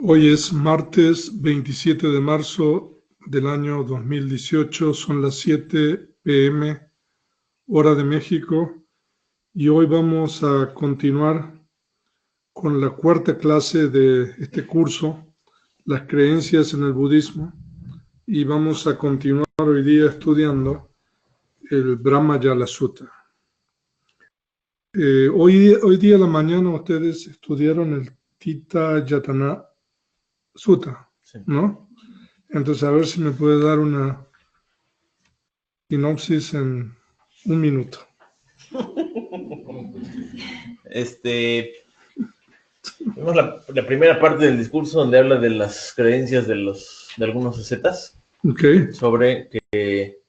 Hoy es martes 27 de marzo del año 2018, son las 7 p.m. hora de México y hoy vamos a continuar con la cuarta clase de este curso, las creencias en el budismo, y vamos a continuar hoy día estudiando el Brahmajala Sutta. Hoy día a la mañana ustedes estudiaron el Tita Yatana Sutta, Sí. ¿no? Entonces, a ver si me puede dar una sinopsis en un minuto. Vemos la primera parte del discurso donde habla de las creencias de algunos ascetas Ok, sobre que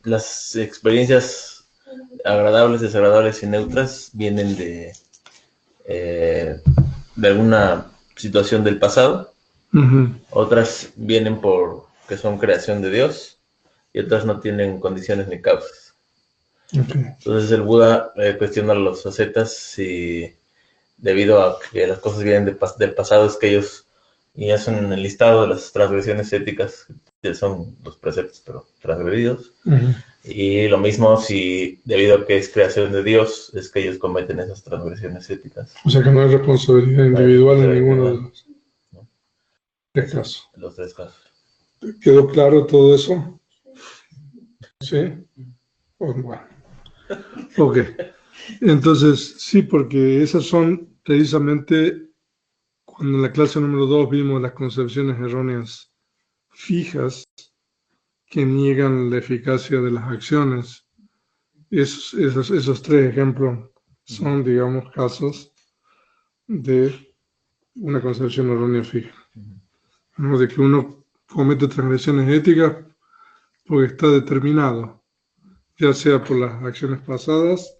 las experiencias agradables, desagradables y neutras vienen de alguna situación del pasado. Otras vienen porque son creación de Dios y otras no tienen condiciones ni causas. ok. Entonces el Buda cuestiona a los ascetas si debido a que las cosas vienen del pasado es que ellos y hacen el listado de las transgresiones éticas que son los preceptos pero transgredidos. Y lo mismo si debido a que es creación de Dios es que ellos cometen esas transgresiones éticas. O sea que no hay responsabilidad individual en ninguno de los ¿no? tres casos. En los tres casos. ¿Quedó claro todo eso? ¿Sí? Pues bueno. Ok. Entonces, sí, porque esas son precisamente cuando en la clase número 2 vimos las concepciones erróneas fijas que niegan la eficacia de las acciones. Esos tres ejemplos son, digamos, casos de una concepción errónea fija, ¿no? De que uno comete transgresiones éticas porque está determinado, ya sea por las acciones pasadas,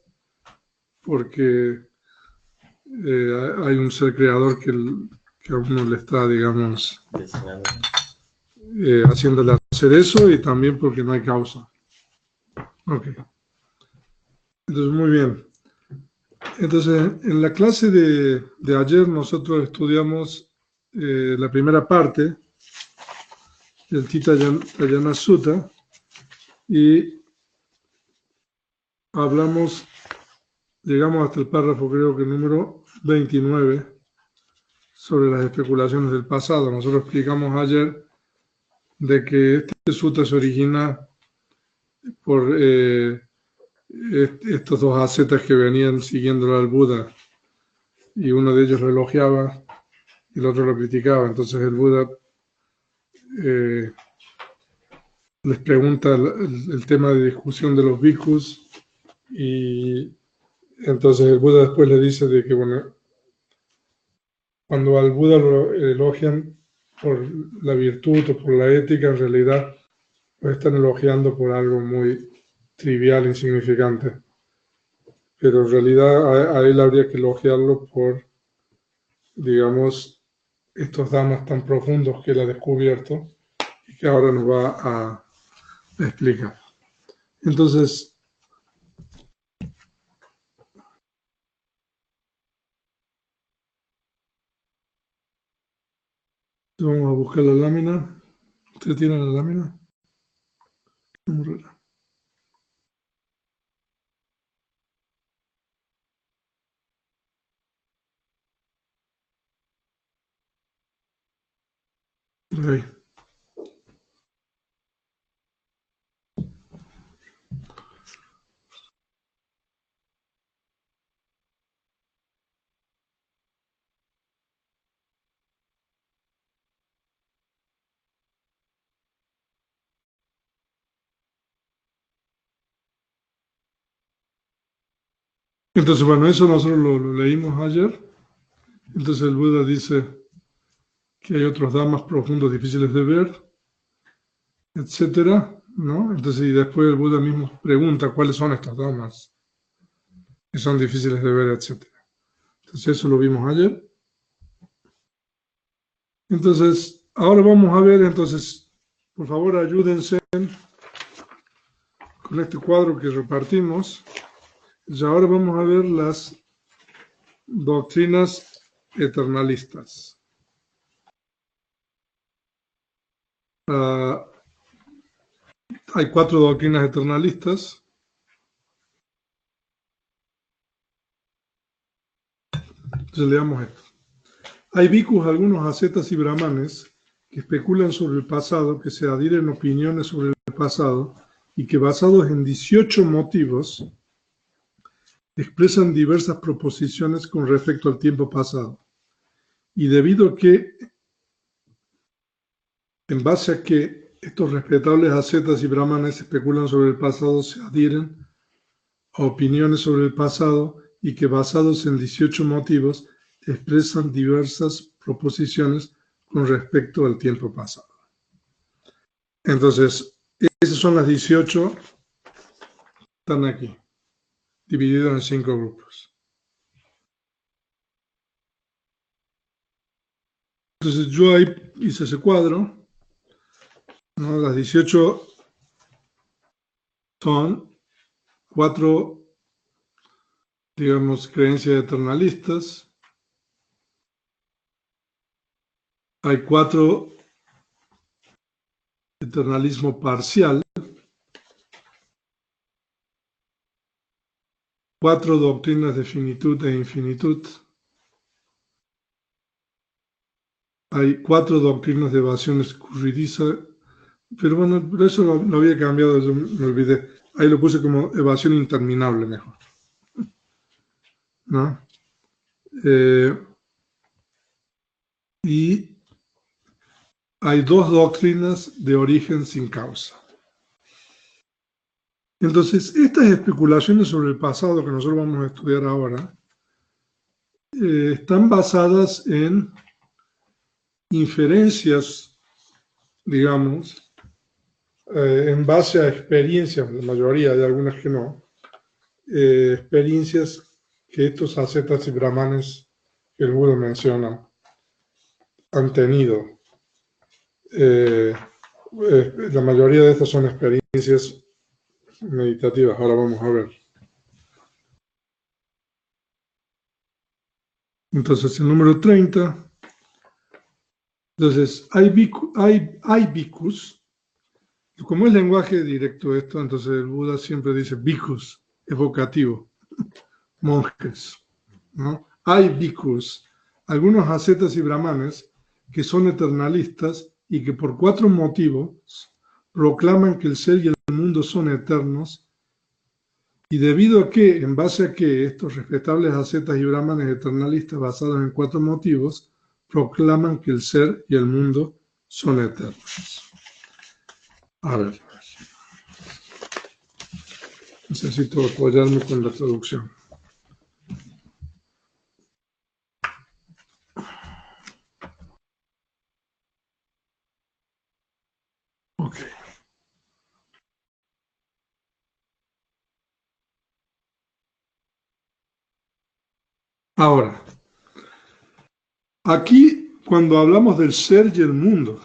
porque hay un ser creador que a uno le está, digamos, haciéndole hacer eso, y también porque no hay causa. Ok. Entonces, muy bien. Entonces, en la clase de ayer nosotros estudiamos la primera parte del Titayana Sutta y llegamos hasta el párrafo, creo que número 29, sobre las especulaciones del pasado. Nosotros explicamos ayer de que este sutta se origina por estos dos ascetas que venían siguiéndolo al Buda, y uno de ellos lo elogiaba y el otro lo criticaba. Entonces el Buda les pregunta el tema de discusión de los bhikkhus, y entonces el Buda después le dice de que, bueno, cuando al Buda lo elogian por la virtud o por la ética, en realidad lo están elogiando por algo muy trivial, insignificante. Pero en realidad a él habría que elogiarlo por, digamos, estos dhammas tan profundos que él ha descubierto y que ahora nos va a explicar. Entonces, vamos a buscar la lámina. ¿Usted tiene la lámina? Ahí. Entonces, bueno, eso nosotros lo leímos ayer. Entonces el Buda dice que hay otros dhammas profundos difíciles de ver, etcétera, ¿no? Entonces, y después el Buda mismo pregunta cuáles son estos dhammas que son difíciles de ver, etcétera. Entonces eso lo vimos ayer. Entonces, ahora vamos a ver, entonces, por favor ayúdense con este cuadro que repartimos. Y ahora vamos a ver las doctrinas eternalistas. Hay 4 doctrinas eternalistas. Entonces leamos esto. Hay bhikkhus, algunos ascetas y brahmanes que especulan sobre el pasado, que se adhieren opiniones sobre el pasado y que basados en 18 motivos expresan diversas proposiciones con respecto al tiempo pasado. Y debido a que, en base a que estos respetables ascetas y brahmanes especulan sobre el pasado, se adhieren a opiniones sobre el pasado y que basados en 18 motivos expresan diversas proposiciones con respecto al tiempo pasado. Entonces, esas son las 18, están aquí, divididas en 5 grupos. Entonces yo ahí hice ese cuadro, ¿no? Las 18 son 4, digamos, creencias eternalistas. Hay 4 eternalismo parcial, 4 doctrinas de finitud e infinitud. Hay 4 doctrinas de evasión escurridiza, pero bueno, pero eso lo había cambiado, yo me olvidé. Ahí lo puse como evasión interminable mejor, ¿no? Y hay 2 doctrinas de origen sin causa. Entonces, estas especulaciones sobre el pasado que nosotros vamos a estudiar ahora están basadas en inferencias, digamos, en base a experiencias, la mayoría, hay algunas que no, experiencias que estos ascetas y brahmanes que el Buda menciona han tenido. La mayoría de estas son experiencias meditativas. Ahora vamos a ver. Entonces, el número 30. Entonces, hay bhikkhus. Como es lenguaje directo esto, entonces el Buda siempre dice bhikkhus, evocativo, monjes, ¿no? Hay bhikkhus, algunos ascetas y brahmanes que son eternalistas y que por 4 motivos proclaman que el ser y el mundo son eternos, y debido a que, en base a que estos respetables ascetas y brahmanes eternalistas basados en 4 motivos proclaman que el ser y el mundo son eternos. A ver, necesito apoyarme con la traducción. Ok. Ahora, aquí cuando hablamos del ser y el mundo,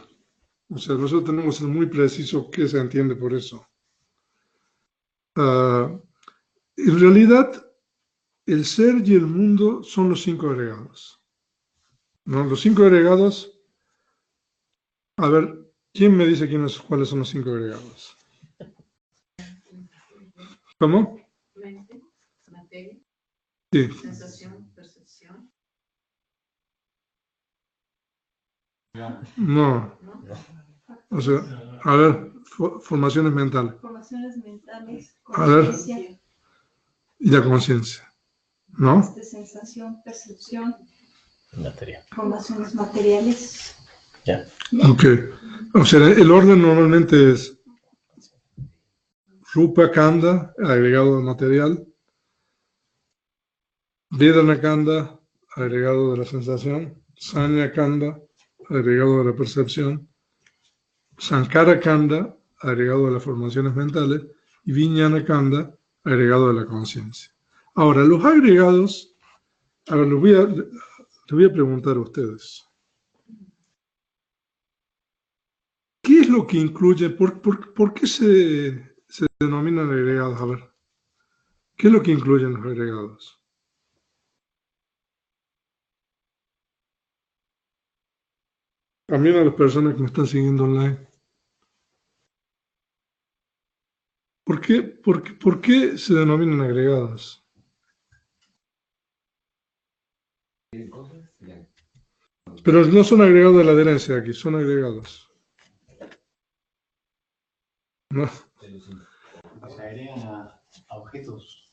o sea, nosotros tenemos que ser muy preciso qué se entiende por eso. En realidad, el ser y el mundo son los 5 agregados, ¿no? Los 5 agregados, a ver, ¿quién me dice cuáles son los 5 agregados? ¿Cómo? Mente, materia, Sí. sensación, percepción. No. O sea, a ver, formaciones mentales. Formaciones mentales, A ver. conciencia, Y la conciencia, ¿no? sensación, percepción, Materia. formaciones materiales. Ya. Ok. O sea, el orden normalmente es Rupa Kanda, agregado material, Vedana Kanda, agregado de la sensación, Sanya Kanda, agregado de la percepción, Sankara Kanda, agregado de las formaciones mentales, y Vijnana Kanda, agregado de la conciencia. Ahora, los agregados, a ver, les voy a preguntar a ustedes. ¿Qué es lo que incluye? ¿Por qué se denominan agregados? A ver, ¿qué es lo que incluyen los agregados? También a las personas que me están siguiendo online. ¿Por qué se denominan agregados? Pero no son agregados de la adherencia aquí, son agregados. ¿No? Se agregan a objetos.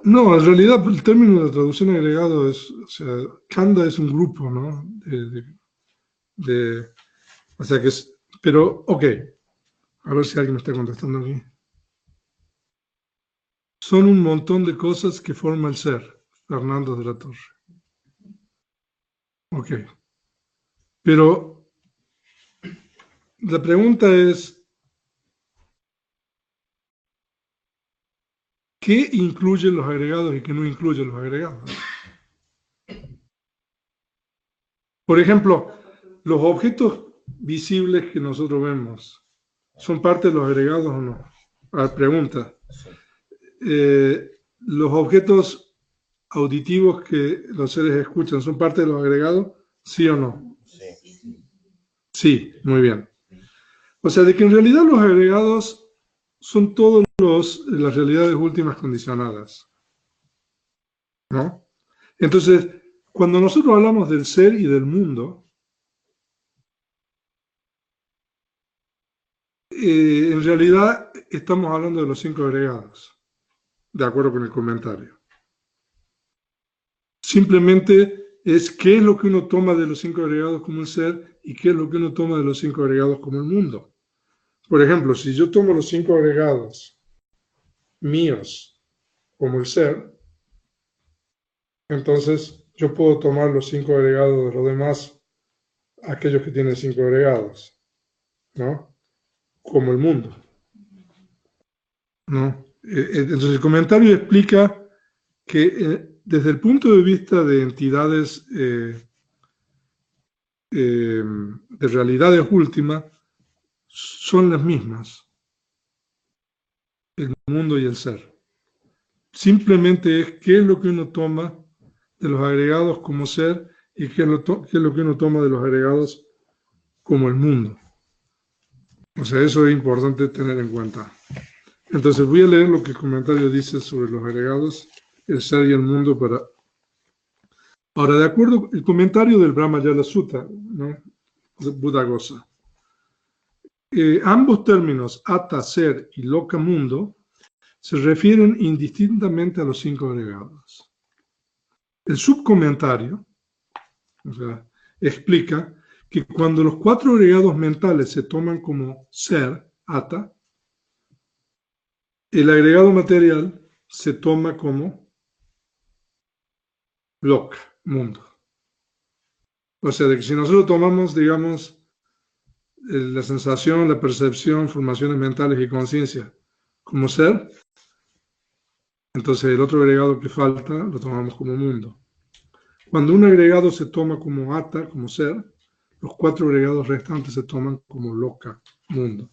No, en realidad el término de traducción agregado es, o sea, Kanda es un grupo, ¿no? O sea que es, pero, ok, a ver si alguien me está contestando aquí. Son un montón de cosas que forma el ser, Fernando de la Torre. Ok, pero la pregunta es, ¿qué incluye los agregados y qué no incluye los agregados? Por ejemplo, los objetos visibles que nosotros vemos, ¿son parte de los agregados o no? A ver, pregunta. ¿Los objetos auditivos que los seres escuchan son parte de los agregados? ¿Sí o no? Sí. Sí, muy bien. O sea, de que en realidad los agregados son todas las realidades últimas condicionadas, ¿no? Entonces, cuando nosotros hablamos del ser y del mundo, en realidad estamos hablando de los 5 agregados, de acuerdo con el comentario. Simplemente es qué es lo que uno toma de los 5 agregados como el ser y qué es lo que uno toma de los 5 agregados como el mundo. Por ejemplo, si yo tomo los 5 agregados míos como el ser, entonces yo puedo tomar los 5 agregados de los demás, aquellos que tienen 5 agregados, ¿no? Como el mundo, ¿no? Entonces el comentario explica que desde el punto de vista de entidades, de realidades últimas, son las mismas, el mundo y el ser. Simplemente es qué es lo que uno toma de los agregados como ser y qué es lo que uno toma de los agregados como el mundo. O sea, eso es importante tener en cuenta. Entonces voy a leer lo que el comentario dice sobre los agregados, el ser y el mundo para... Ahora, de acuerdo, el comentario del Brahmayala Sutta, ¿no? Buddhaghosa. Ambos términos, Atta, ser y Loka, mundo, se refieren indistintamente a los 5 agregados. El subcomentario, o sea, explica que cuando los 4 agregados mentales se toman como ser, Atta, el agregado material se toma como Loka, mundo. O sea, de que si nosotros tomamos, digamos, la sensación, la percepción, formaciones mentales y conciencia como ser, entonces el otro agregado que falta lo tomamos como mundo. Cuando un agregado se toma como Atta, como ser, los 4 agregados restantes se toman como Loka, mundo.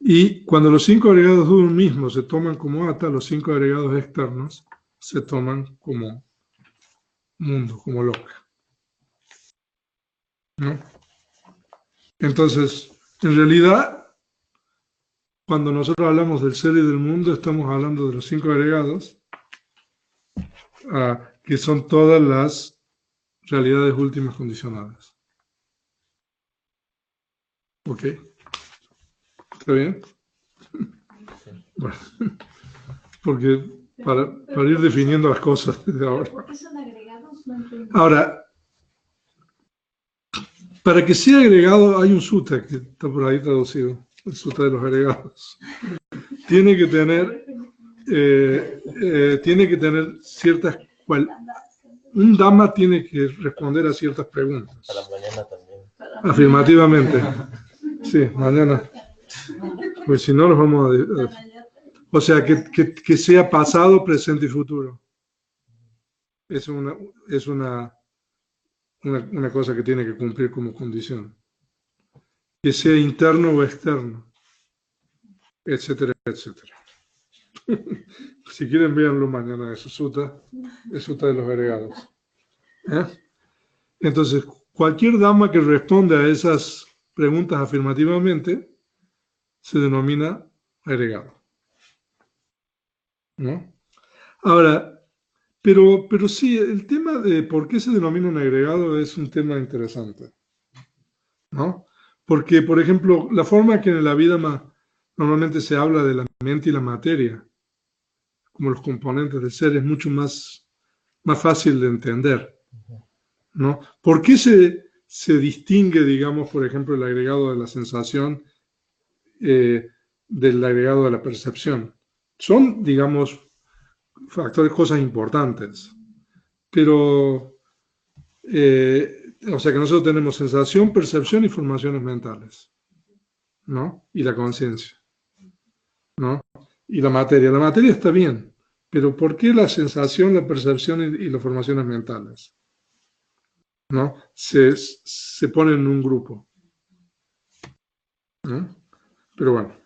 Y cuando los 5 agregados de uno mismo se toman como Atta, los 5 agregados externos se toman como mundo, como Loka, ¿no? Entonces, en realidad, cuando nosotros hablamos del ser y del mundo, estamos hablando de los 5 agregados, que son todas las realidades últimas condicionadas. ¿Ok? ¿Está bien? Bueno, porque para ir definiendo las cosas desde ahora. ¿Por qué son agregados? No entiendo. Ahora, para que sea agregado, hay un sutta que está por ahí traducido, el sutta de los agregados. Tiene que tener ciertas... Un dhamma tiene que responder a ciertas preguntas. A la mañana también. Afirmativamente. Sí, mañana. Pues si no, los vamos a... O sea, que sea pasado, presente y futuro. Es una cosa que tiene que cumplir como condición. Que sea interno o externo, etcétera, etcétera. Si quieren, véanlo mañana, es sutta de los agregados. ¿Eh? Entonces, cualquier dhamma que responde a esas preguntas afirmativamente se denomina agregado, ¿no? Ahora, pero sí, el tema de por qué se denomina un agregado es un tema interesante, ¿no? Porque, por ejemplo, la forma que en la vida normalmente se habla de la mente y la materia, como los componentes del ser, es mucho más fácil de entender, ¿no? ¿Por qué se distingue, digamos, por ejemplo, el agregado de la sensación del agregado de la percepción? Son, digamos, factores, cosas importantes, pero, o sea que nosotros tenemos sensación, percepción y formaciones mentales, ¿no? Y la conciencia, ¿no? Y la materia está bien, pero ¿por qué la sensación, la percepción y las formaciones mentales, ¿no? Se ponen en un grupo, ¿no? Pero bueno,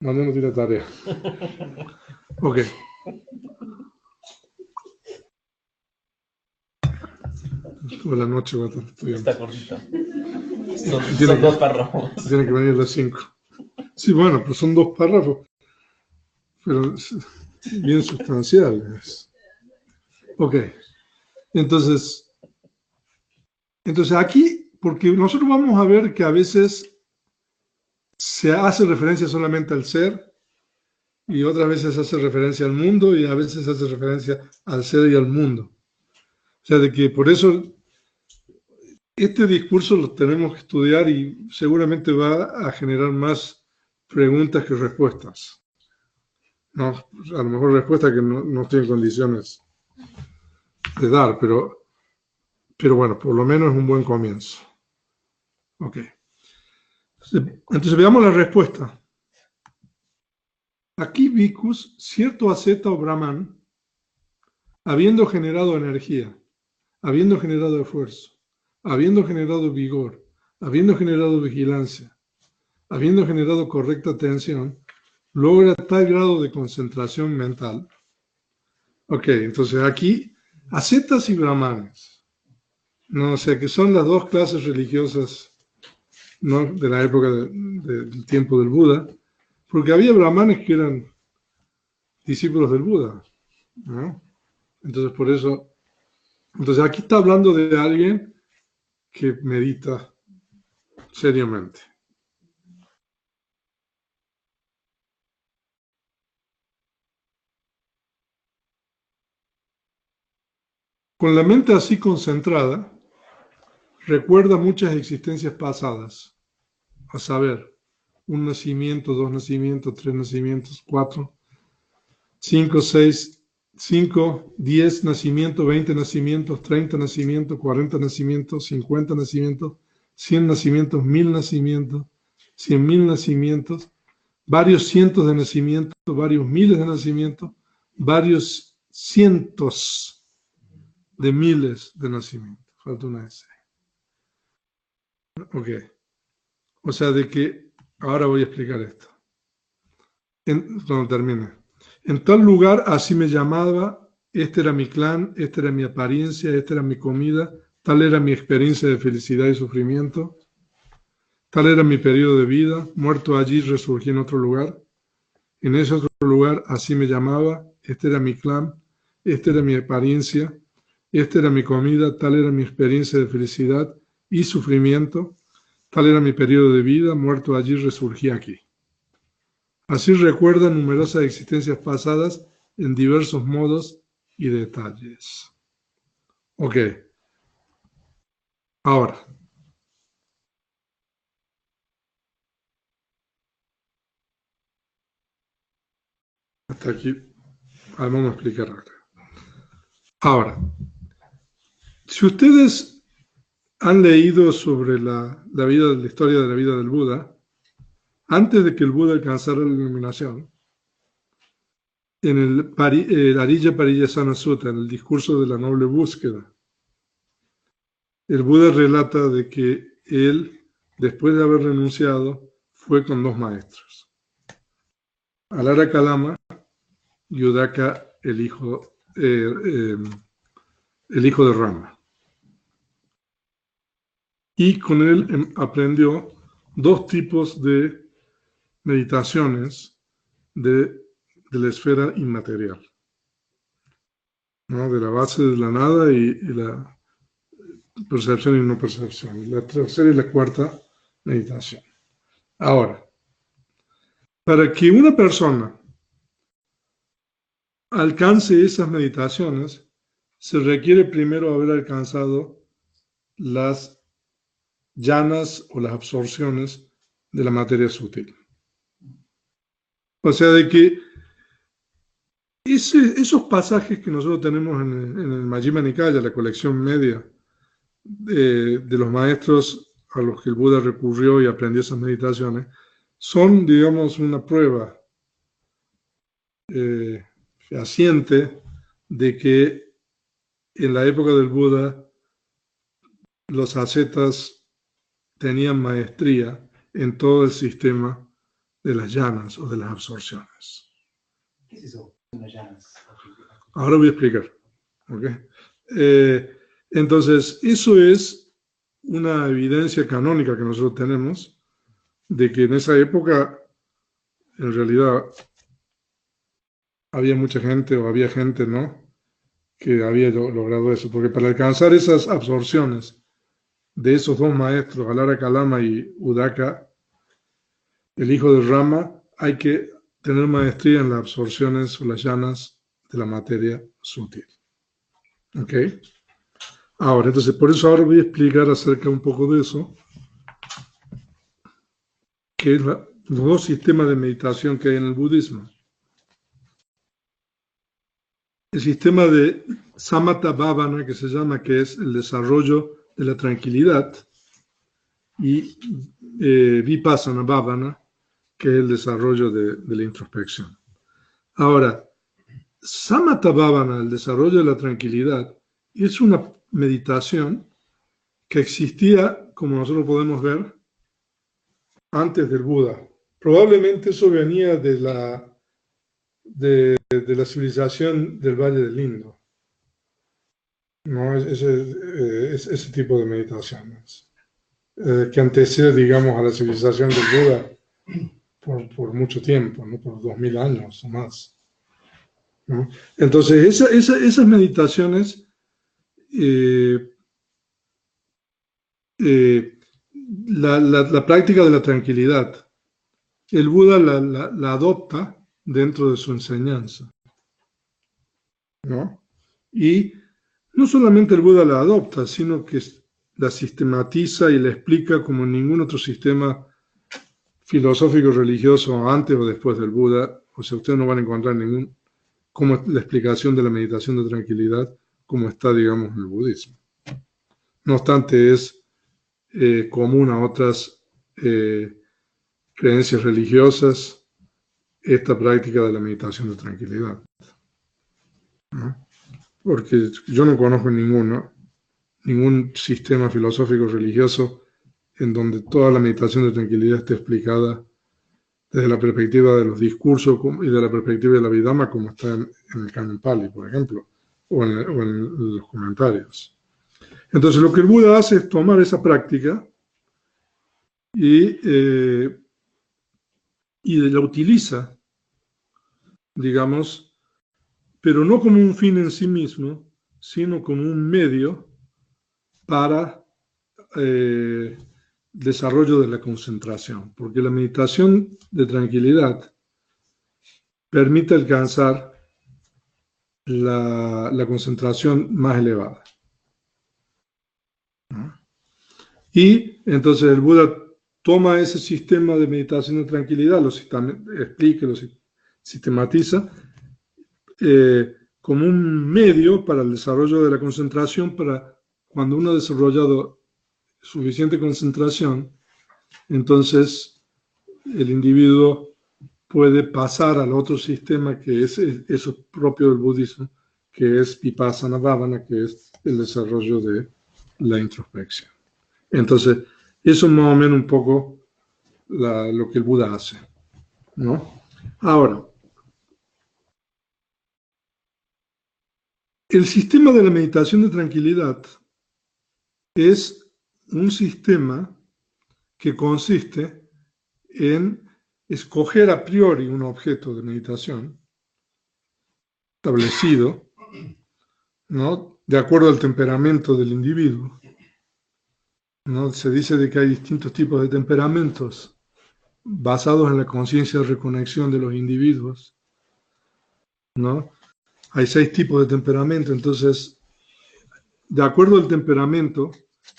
mañana tiene tarea. Ok. Toda la noche va a estar estudiando. Está cortito. Son 2 párrafos. Tiene que venir a las 5. Sí, bueno, pues son 2 párrafos, pero bien sustanciales. Ok. Entonces aquí, porque nosotros vamos a ver que a veces se hace referencia solamente al ser y otras veces hace referencia al mundo y a veces hace referencia al ser y al mundo. O sea, de que por eso este discurso lo tenemos que estudiar y seguramente va a generar más preguntas que respuestas. No, a lo mejor respuestas que no estoy en condiciones de dar, pero bueno, por lo menos es un buen comienzo. Ok. Entonces veamos la respuesta. Aquí Bhikkhus, cierto asceta o brahman, habiendo generado energía, habiendo generado esfuerzo, habiendo generado vigor, habiendo generado vigilancia, habiendo generado correcta atención, logra tal grado de concentración mental. Ok, entonces aquí, ascetas y brahmanes, ¿no? O sea que son las 2 clases religiosas, ¿no? De la época del tiempo del Buda, porque había brahmanes que eran discípulos del Buda, ¿no? Entonces por eso, entonces aquí está hablando de alguien que medita seriamente. Con la mente así concentrada, recuerda muchas existencias pasadas, a saber, 1 nacimiento, 2 nacimientos, 3 nacimientos, 4, 5, 6, 5, 10 nacimientos, 20 nacimientos, 30 nacimientos, 40 nacimientos, 50 nacimientos, 100 nacimientos, 1000 nacimientos, 100.000 nacimientos, varios cientos de nacimientos, varios miles de nacimientos, varios cientos de miles de nacimientos. Falta una S. Ok. O sea, de que ahora voy a explicar esto. Cuando termine. En tal lugar así me llamaba, este era mi clan, esta era mi apariencia, esta era mi comida, tal era mi experiencia de felicidad y sufrimiento, tal era mi periodo de vida, muerto allí resurgí en otro lugar. En ese otro lugar así me llamaba, este era mi clan, esta era mi apariencia, esta era mi comida, tal era mi experiencia de felicidad y sufrimiento, tal era mi periodo de vida, muerto allí resurgí aquí. Así recuerda numerosas existencias pasadas en diversos modos y detalles. Ok. Ahora. Hasta aquí. Vamos a explicar ahora. Ahora. Si ustedes han leído sobre la historia de la vida del Buda, antes de que el Buda alcanzara la iluminación, en el Arija Pariyasana Sutta, en el discurso de la noble búsqueda, el Buda relata de que él, después de haber renunciado, fue con 2 maestros. Alara Kalama y Udaka, el hijo de Rama. y con él aprendió dos tipos de meditaciones de la esfera inmaterial, ¿no? De la base de la nada y la percepción y no percepción. La tercera y la cuarta meditación. Ahora, para que una persona alcance esas meditaciones, se requiere primero haber alcanzado las llanas o las absorciones de la materia sutil. O sea, de que esos pasajes que nosotros tenemos en el Majjhima Nikaya, la colección media de los maestros a los que el Buda recurrió y aprendió esas meditaciones, son, digamos, una prueba fehaciente de que en la época del Buda los ascetas tenían maestría en todo el sistema de las llanas o de las absorciones. ¿Qué es eso? Unas llanas. Ahora voy a explicar. ¿Okay? Entonces, eso es una evidencia canónica que nosotros tenemos de que en esa época, en realidad, había mucha gente o había gente, ¿no?, que había logrado eso. Porque para alcanzar esas absorciones de esos dos maestros, Alara Kalama y Udaka, el hijo de Rama, hay que tener maestría en las absorciones o las llanas de la materia sutil. ¿Ok? Ahora, entonces, por eso ahora voy a explicar acerca un poco de eso, que es los dos sistemas de meditación que hay en el budismo. El sistema de Samatha Bhavana, que se llama, que es el desarrollo de la tranquilidad, y Vipassana Bhavana, que es el desarrollo de la introspección. Ahora, Samatha Bhavana, el desarrollo de la tranquilidad, es una meditación que existía, como nosotros podemos ver, antes del Buda. Probablemente eso venía de la civilización del Valle del Indo, ¿no? Ese tipo de meditaciones, que antecede, digamos, a la civilización del Buda por mucho tiempo, ¿no? Por 2000 años o más, ¿no? Entonces, esas meditaciones, la práctica de la tranquilidad, el Buda la adopta dentro de su enseñanza, ¿no? Y no solamente el Buda la adopta, sino que la sistematiza y la explica como ningún otro sistema filosófico religioso antes o después del Buda. O sea, ustedes no van a encontrar como la explicación de la meditación de tranquilidad como está, digamos, en el budismo. No obstante, es común a otras creencias religiosas esta práctica de la meditación de tranquilidad, ¿no? Porque yo no conozco ningún sistema filosófico religioso en donde toda la meditación de tranquilidad esté explicada desde la perspectiva de los discursos y de la perspectiva de la Abhidhamma, como está en el Canon Pali, por ejemplo, o en los comentarios. Entonces, lo que el Buda hace es tomar esa práctica y la utiliza, digamos, pero no como un fin en sí mismo, sino como un medio para desarrollo de la concentración, porque la meditación de tranquilidad permite alcanzar la concentración más elevada, ¿no? Y entonces el Buda toma ese sistema de meditación de tranquilidad, lo explica, lo sistematiza, como un medio para el desarrollo de la concentración, para cuando uno ha desarrollado suficiente concentración, entonces el individuo puede pasar al otro sistema que es eso propio del budismo, que es Vipassana Bhavana, que es el desarrollo de la introspección. Entonces, eso es más o menos un poco lo que el Buda hace, ¿no? Ahora, el sistema de la meditación de tranquilidad es un sistema que consiste en escoger a priori un objeto de meditación establecido, ¿no?, de acuerdo al temperamento del individuo, ¿no? Se dice de que hay distintos tipos de temperamentos basados en la conciencia de reconexión de los individuos, ¿no? Hay 6 tipos de temperamento, entonces, de acuerdo al temperamento,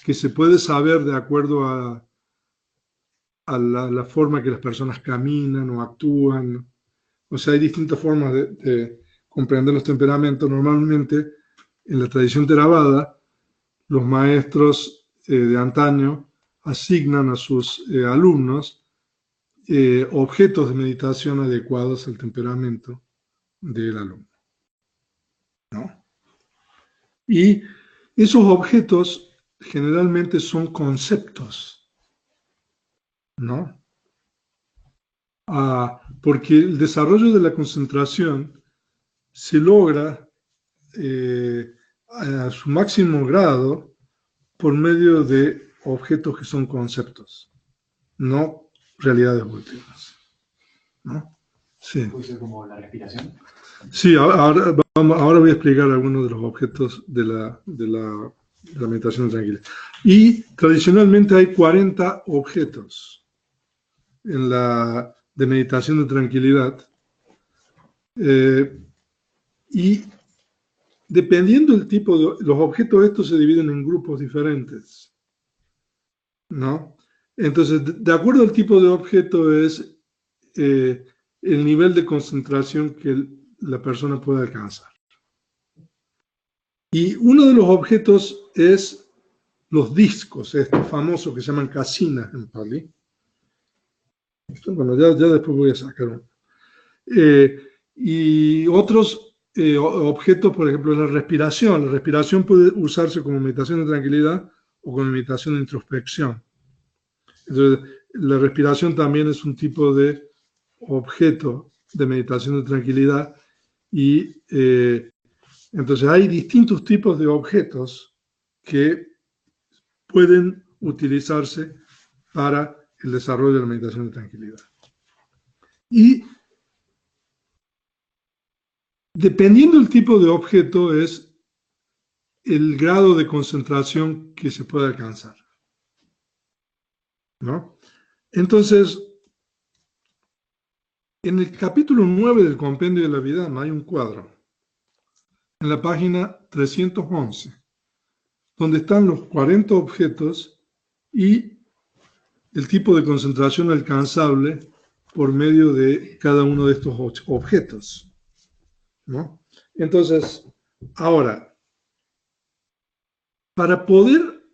que se puede saber de acuerdo a la forma que las personas caminan o actúan, o sea, hay distintas formas de comprender los temperamentos. Normalmente, en la tradición Theravada, los maestros de antaño asignan a sus alumnos objetos de meditación adecuados al temperamento del alumno, ¿no? Y esos objetos generalmente son conceptos, ¿no? Porque el desarrollo de la concentración se logra a su máximo grado por medio de objetos que son conceptos, no realidades últimas, ¿no? Sí. ¿Puede ser como la respiración? Sí, ahora voy a explicar algunos de los objetos de la meditación tranquila. Y tradicionalmente hay 40 objetos de meditación de tranquilidad. Y dependiendo del tipo los objetos estos se dividen en grupos diferentes, ¿no? Entonces, de acuerdo al tipo de objeto es el nivel de concentración que la persona puede alcanzar. Y uno de los objetos es los discos, estos famosos que se llaman kasinas en Pali. Bueno, ya después voy a sacar uno. Y otros objetos, por ejemplo, la respiración. La respiración puede usarse como meditación de tranquilidad o como meditación de introspección. Entonces, la respiración también es un tipo de objeto de meditación de tranquilidad y entonces hay distintos tipos de objetos que pueden utilizarse para el desarrollo de la meditación de tranquilidad. Y dependiendo del tipo de objeto es el grado de concentración que se puede alcanzar, ¿no? Entonces, en el capítulo 9 del Compendio de la Abhidhamma hay un cuadro, en la página 311, donde están los 40 objetos y el tipo de concentración alcanzable por medio de cada uno de estos objetos, ¿no? Entonces, ahora, para poder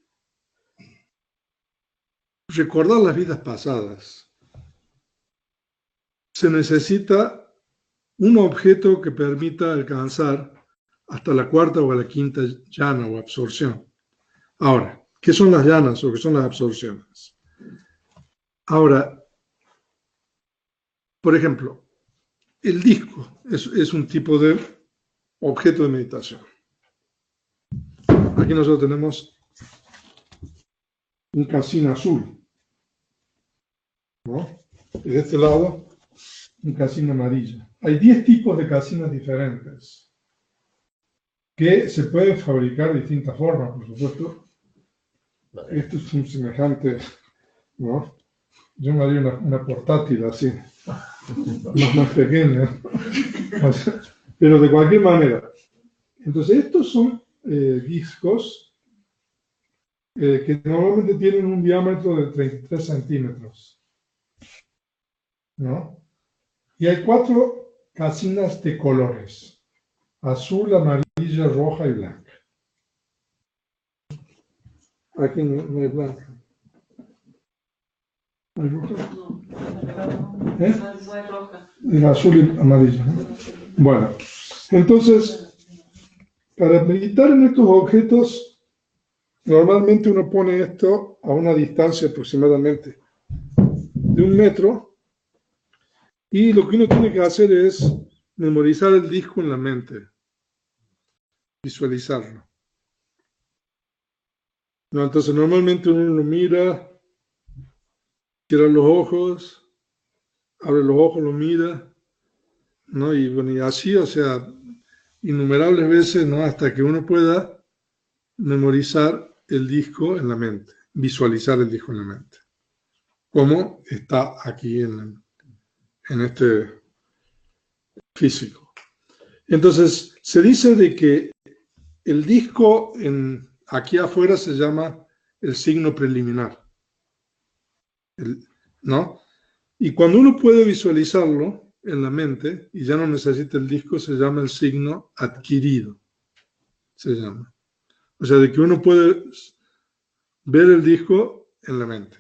recordar las vidas pasadas, se necesita un objeto que permita alcanzar hasta la cuarta o la quinta llana o absorción. Ahora, ¿qué son las llanas o qué son las absorciones? Ahora, por ejemplo, el disco es un tipo de objeto de meditación. Aquí nosotros tenemos un casino azul, ¿no? Y de este lado, un casino amarillo. Hay 10 tipos de casinos diferentes que se pueden fabricar de distintas formas, por supuesto. Esto es un semejante, ¿no? Yo me haría una portátil así, más pequeña. Pero de cualquier manera. Entonces, estos son discos que normalmente tienen un diámetro de 33 centímetros, ¿no? Y hay 4 casinas de colores: azul, amarilla, roja y blanca. Aquí no hay blanca. ¿Hay roja? ¿Eh? No hay roja. El azul y amarillo, ¿no? Bueno, entonces, para meditar en estos objetos, normalmente uno pone esto a una distancia aproximadamente de 1 metro, y lo que uno tiene que hacer es memorizar el disco en la mente, visualizarlo. ¿no? Entonces, normalmente uno lo mira, cierra los ojos, abre los ojos, lo mira, ¿no? Y bueno, y así, o sea, innumerables veces, ¿no? Hasta que uno pueda memorizar el disco en la mente, visualizar el disco en la mente, como está aquí en este físico. Entonces, se dice de que el disco aquí afuera se llama el signo preliminar, ¿no? Y cuando uno puede visualizarlo en la mente y ya no necesita el disco, se llama el signo adquirido, se llama. O sea, de que uno puede ver el disco en la mente,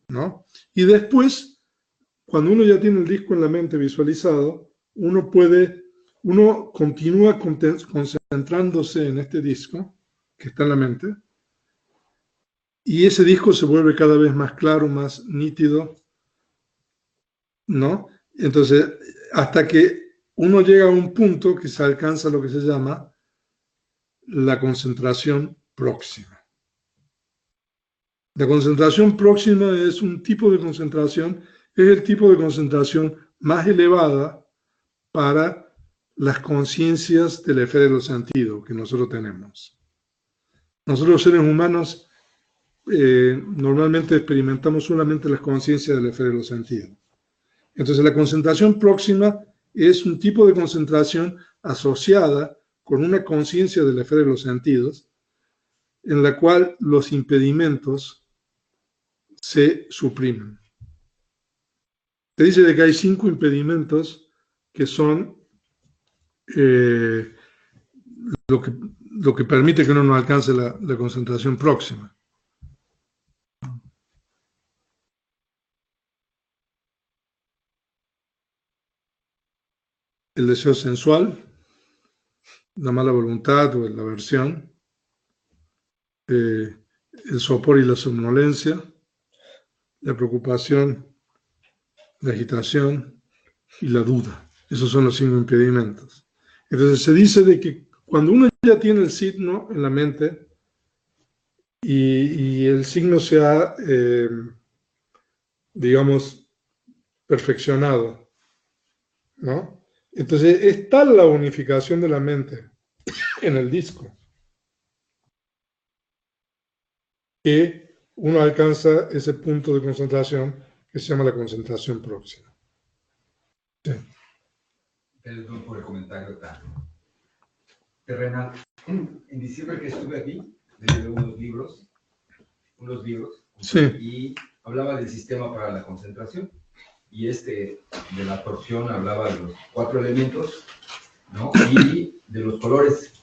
¿no? Y después, cuando uno ya tiene el disco en la mente visualizado, uno continúa concentrándose en este disco que está en la mente, y ese disco se vuelve cada vez más claro, más nítido, ¿no? Entonces, hasta que uno llega a un punto que se alcanza lo que se llama la concentración próxima. La concentración próxima es un tipo de concentración, es el tipo de concentración más elevada para las conciencias de la esfera de los sentidos que nosotros tenemos. Nosotros los seres humanos normalmente experimentamos solamente las conciencias de la esfera de los sentidos. Entonces la concentración próxima es un tipo de concentración asociada con una conciencia de la esfera de los sentidos en la cual los impedimentos se suprimen. Se dice de que hay 5 impedimentos que son lo que permite que uno no alcance la concentración próxima. El deseo sensual, la mala voluntad o la aversión, el sopor y la somnolencia, la preocupación, la agitación y la duda. Esos son los 5 impedimentos. Entonces se dice de que cuando uno ya tiene el signo en la mente y el signo se ha, digamos, perfeccionado, ¿no? Entonces es tal la unificación de la mente en el disco que uno alcanza ese punto de concentración que se llama la concentración próxima. Sí. Perdón por el comentario tan terrenal. En diciembre que estuve aquí, leí unos libros, Sí. y hablaba del sistema para la concentración. Y de la absorción hablaba de los 4 elementos, ¿no? Y de los colores.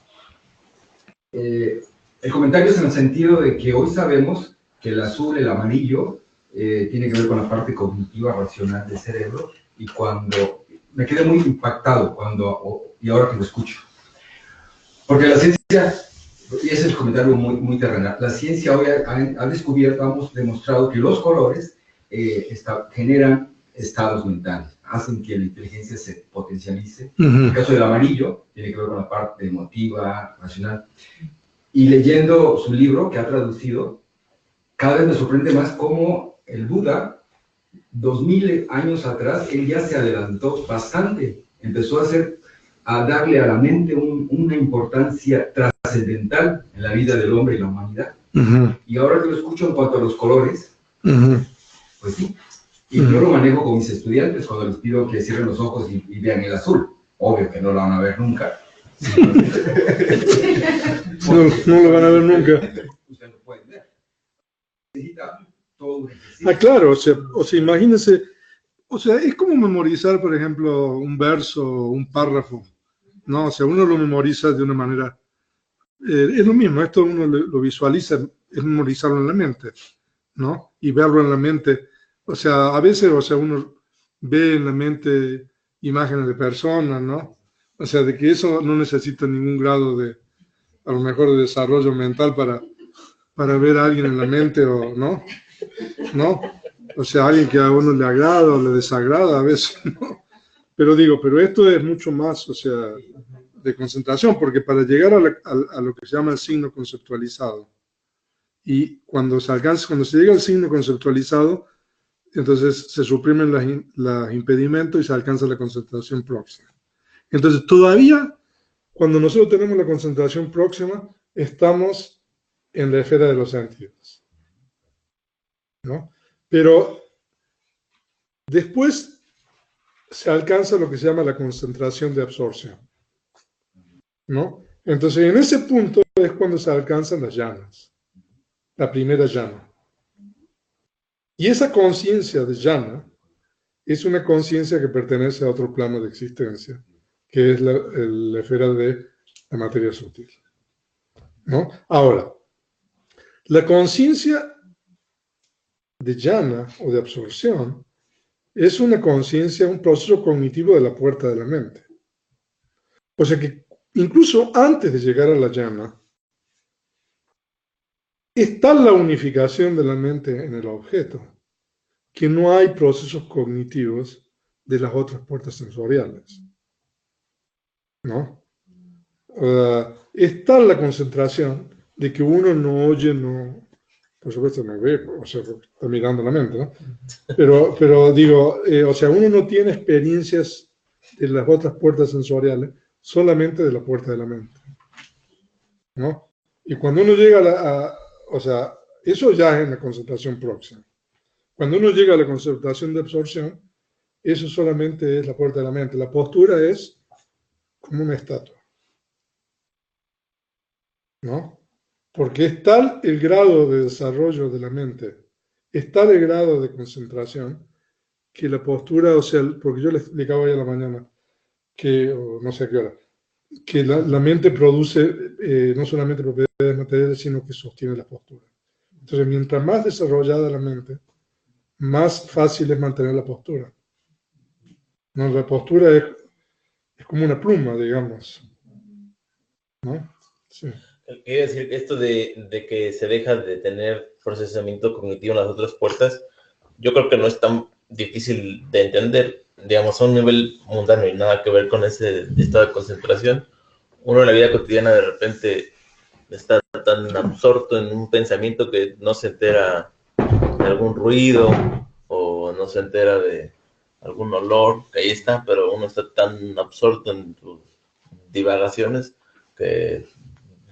El comentario es en el sentido de que hoy sabemos que el azul, el amarillo, tiene que ver con la parte cognitiva, racional del cerebro, y cuando me quedé muy impactado y ahora que lo escucho. Porque la ciencia, y ese es el comentario muy terrenal, la ciencia hoy ha descubierto, hemos demostrado que los colores generan estados mentales, hacen que la inteligencia se potencialice. En el caso del amarillo, tiene que ver con la parte emotiva, racional. Y leyendo su libro, que ha traducido, cada vez me sorprende más cómo el Buda, 2000 años atrás, él ya se adelantó bastante. Empezó a darle a la mente una importancia trascendental en la vida del hombre y la humanidad. Y ahora que lo escucho en cuanto a los colores, pues sí. Y yo lo manejo con mis estudiantes cuando les pido que cierren los ojos y vean el azul. Obvio que no lo van a ver nunca. No lo van a ver nunca. Ustedes lo pueden ver. Necesita todo un ejercicio. Claro, o sea, imagínense, o sea, es como memorizar, por ejemplo, un verso, un párrafo, ¿no? O sea, uno lo memoriza de una manera, es lo mismo, esto uno lo visualiza, es memorizarlo en la mente, ¿no? Y verlo en la mente, o sea, a veces, o sea, uno ve en la mente imágenes de personas, ¿no? O sea, de que eso no necesita ningún grado a lo mejor, de desarrollo mental para ver a alguien en la mente, o no, o sea, alguien que a uno le agrada o le desagrada a veces, ¿no? Pero esto es mucho más, o sea, de concentración, porque para llegar a lo que se llama el signo conceptualizado, y cuando se llega al signo conceptualizado, entonces se suprimen los impedimentos y se alcanza la concentración próxima. Entonces todavía, cuando nosotros tenemos la concentración próxima, estamos en la esfera de los sentidos, ¿no? Pero después se alcanza lo que se llama la concentración de absorción, ¿no? Entonces, en ese punto es cuando se alcanzan las llanas, la primera llana. Y esa conciencia de llana es una conciencia que pertenece a otro plano de existencia, que es la esfera de la materia sutil, ¿no? Ahora, la conciencia de llana o de absorción es una conciencia, un proceso cognitivo de la puerta de la mente. O sea que incluso antes de llegar a la llana, está la unificación de la mente en el objeto, que no hay procesos cognitivos de las otras puertas sensoriales, ¿no? Está la concentración de que uno no oye, no, por supuesto no ve, o sea, está mirando la mente, ¿no? Pero digo, o sea, uno no tiene experiencias de las otras puertas sensoriales, solamente de la puerta de la mente, ¿no? Y cuando uno llega o sea, eso ya es en la concentración próxima. Cuando uno llega a la concentración de absorción, eso solamente es la puerta de la mente. La postura es como una estatua, ¿no? Porque es tal el grado de desarrollo de la mente, es tal el grado de concentración, que la postura, o sea, porque yo le explicaba hoy a la mañana, que, o no sé a qué hora, que la mente produce no solamente propiedades materiales, sino que sostiene la postura. Entonces, mientras más desarrollada la mente, más fácil es mantener la postura, ¿no? La postura es como una pluma, digamos, ¿no? Sí. Quiero decir, esto de que se deja de tener procesamiento cognitivo en las otras puertas, yo creo que no es tan difícil de entender, digamos, a un nivel mundano y nada que ver con ese estado de concentración. Uno en la vida cotidiana de repente está tan absorto en un pensamiento que no se entera de algún ruido o no se entera de algún olor, que ahí está, pero uno está tan absorto en sus divagaciones que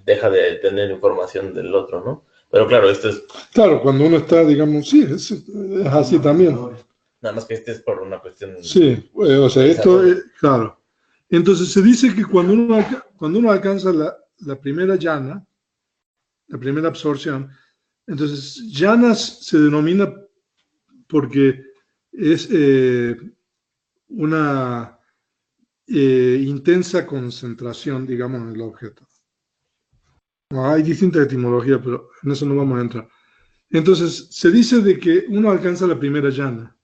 deja de tener información del otro, ¿no? Pero claro, esto es... Claro, cuando uno está, digamos, sí, es así también. Nada más que este es por una cuestión... Sí, o sea, esto es, claro. Entonces se dice que cuando uno alcanza la primera llana, la primera absorción, entonces llanas se denomina porque es una intensa concentración, digamos, en el objeto. No, hay distintas etimologías, pero en eso no vamos a entrar. Entonces, se dice de que uno alcanza la primera llana.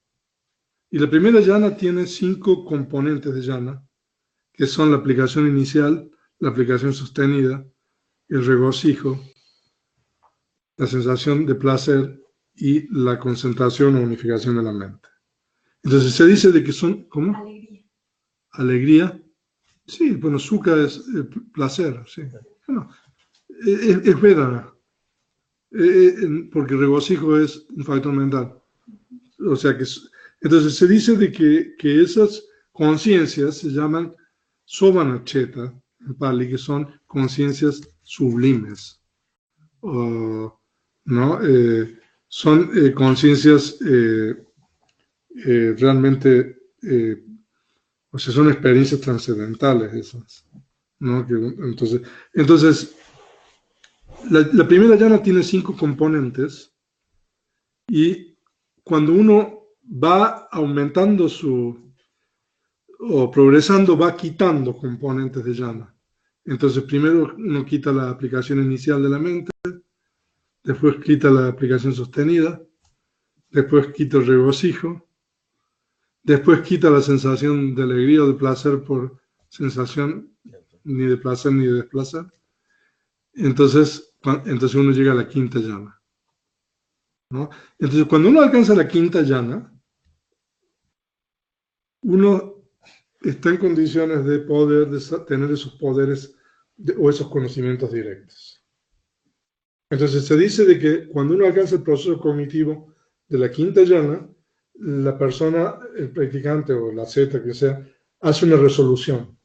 Y la primera llana tiene 5 componentes de llana, que son la aplicación inicial, la aplicación sostenida, el regocijo, la sensación de placer y la concentración o unificación de la mente. Entonces, se dice de que son, ¿cómo? Alegría. Alegría. Sí, bueno, sukha es placer, sí. Bueno, es Vedana. Porque regocijo es un factor mental. O sea que, entonces se dice de que esas conciencias se llaman Sobanacheta, en Pali, que son conciencias sublimes. ¿No? Son conciencias realmente, o sea, son experiencias trascendentales esas, ¿no? Entonces la primera llana tiene 5 componentes y cuando uno va aumentando o progresando, va quitando componentes de llana. Entonces primero uno quita la aplicación inicial de la mente, después quita la aplicación sostenida, después quita el regocijo, después quita la sensación de alegría o de placer por sensación ni de placer ni de desplacer. Entonces uno llega a la quinta llana, ¿no? Entonces, cuando uno alcanza la quinta llana, uno está en condiciones de poder tener esos poderes o esos conocimientos directos. Entonces se dice de que cuando uno alcanza el proceso cognitivo de la quinta llana, la persona, el practicante o la zeta que sea, hace una resolución,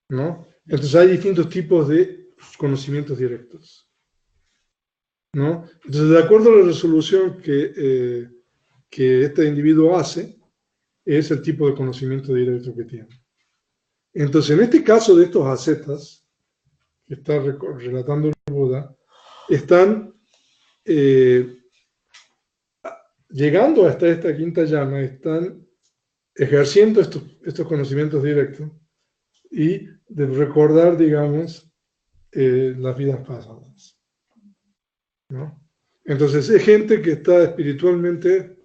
¿no? Entonces hay distintos tipos de conocimientos directos, ¿no? Entonces, de acuerdo a la resolución que este individuo hace, es el tipo de conocimiento directo que tiene. Entonces, en este caso de estos ascetas, que está relatando el Buda, están llegando hasta esta quinta llama, están ejerciendo estos conocimientos directos y de recordar, digamos, las vidas pasadas, ¿no? Entonces, es gente que está espiritualmente,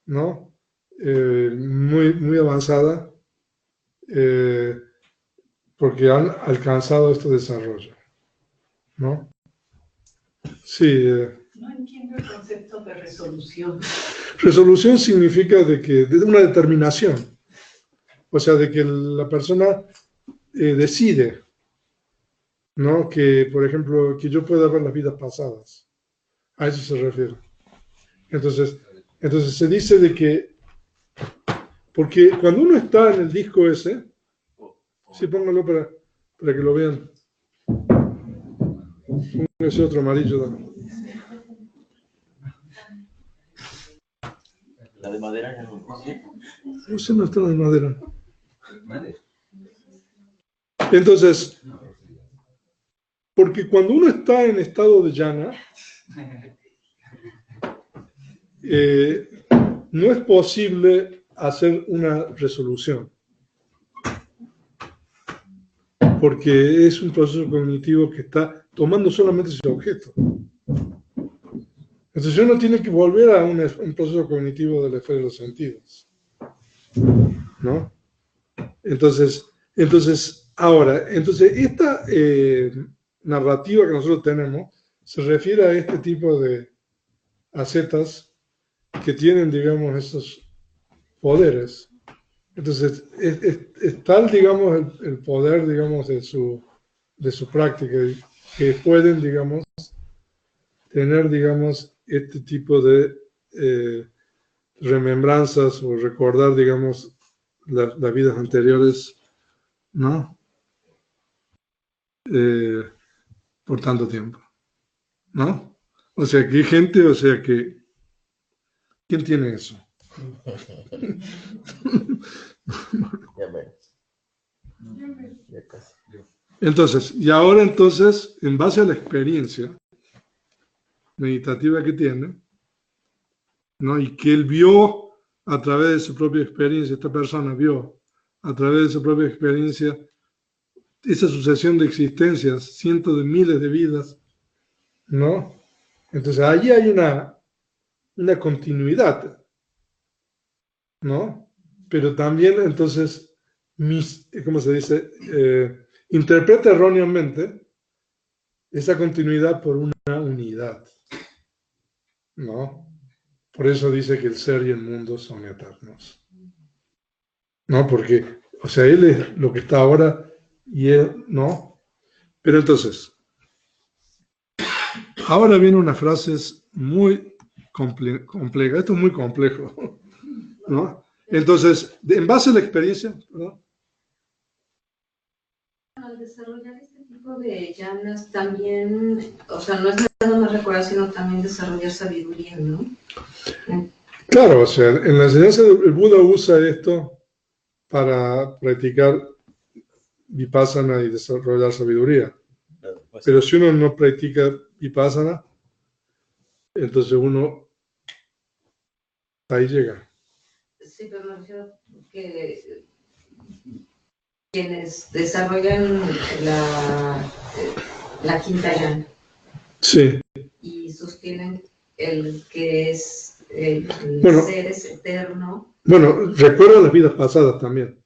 ¿no? Muy, muy avanzada, porque han alcanzado este desarrollo, ¿no? Sí. No entiendo el concepto de resolución. Resolución significa de una determinación, o sea, de que la persona decide, ¿no? Que, por ejemplo, que yo pueda ver las vidas pasadas. A eso se refiere. Entonces se dice de que, porque cuando uno está en el disco ese, sí, póngalo para que lo vean. Ese otro amarillo también. La de madera ya no. Ese no está de madera. Entonces, porque cuando uno está en estado de llana, no es posible hacer una resolución, porque es un proceso cognitivo que está tomando solamente ese objeto. Entonces uno tiene que volver a un proceso cognitivo de la esfera de los sentidos, ¿no? Entonces ahora, esta narrativa que nosotros tenemos se refiere a este tipo de ascetas que tienen, digamos, esos poderes. Entonces, es tal, digamos, el poder, digamos, de su práctica, que pueden, digamos, tener, digamos, este tipo de remembranzas o recordar, digamos, las vidas anteriores, ¿no? Por tanto tiempo, ¿no? O sea, que hay gente, o sea, que ¿quién tiene eso? Ya menos. Ya casi. Entonces, y ahora entonces, en base a la experiencia meditativa que tiene, ¿no? Y que él vio a través de su propia experiencia, esta persona vio a través de su propia experiencia esa sucesión de existencias, cientos de miles de vidas, ¿no? Entonces, allí hay una continuidad, ¿no? Pero también, entonces, ¿cómo se dice? Interpreta erróneamente esa continuidad por una unidad, ¿no? Por eso dice que el ser y el mundo son eternos, ¿no? Porque, o sea, él es lo que está ahora y él, ¿no? Pero entonces, ahora vienen unas frases muy complejas, esto es muy complejo, ¿no? Entonces, en base a la experiencia, ¿no? Al desarrollar este tipo de llanas también, o sea, no es nada más recordar, sino también desarrollar sabiduría, ¿no? Claro, o sea, en la enseñanza del Buda usa esto para practicar vipassana y desarrollar sabiduría. Pero si uno no practica vipassana, entonces uno ahí llega. Sí, pero me refiero que quienes desarrollan la quinta llana. Sí. Y sostienen el que es el ser es eterno. Bueno, recuerda las vidas pasadas también.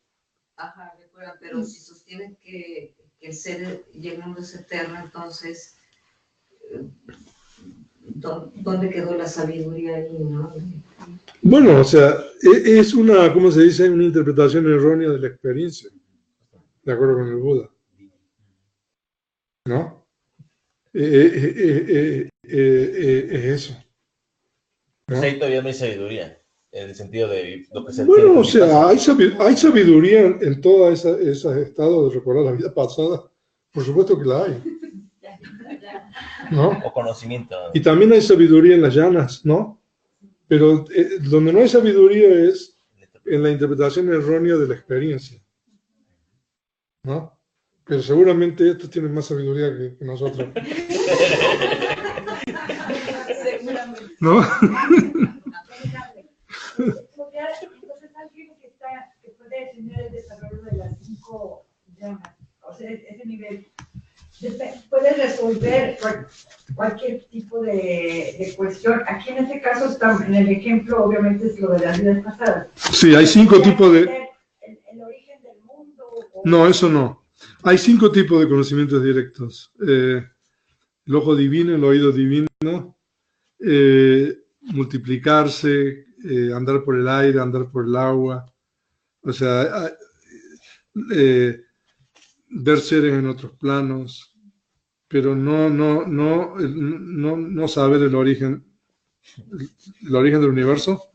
Ajá, recuerda, pero si sostienen que el ser y el mundo es eterno, entonces, ¿dónde quedó la sabiduría ahí, no? Bueno, o sea, es una, ¿cómo se dice? Una interpretación errónea de la experiencia, de acuerdo con el Buda, ¿no? Es eso. ¿No? Pues ahí todavía no hay sabiduría, en el sentido de lo que se Bueno, tiene o que sea, pasar. hay sabiduría en todos esos estados de recordar la vida pasada. Por supuesto que la hay, ¿no? O conocimiento. Y también hay sabiduría en las llanas, ¿no? Pero donde no hay sabiduría es en la interpretación errónea de la experiencia, ¿no? Pero seguramente estos tienen más sabiduría que nosotros, Seguramente. ¿no? Entonces alguien que puede tener el desarrollo de las 5 llamas, o sea, ese nivel, puede resolver cualquier tipo de cuestión. Aquí en este caso, está, en el ejemplo, obviamente es lo de las vidas pasadas. Sí, hay 5 tipos de... El origen del mundo. No, eso no. Hay 5 tipos de conocimientos directos. El ojo divino, el oído divino, multiplicarse, andar por el aire, andar por el agua, o sea, ver seres en otros planos, pero no saber el origen del universo.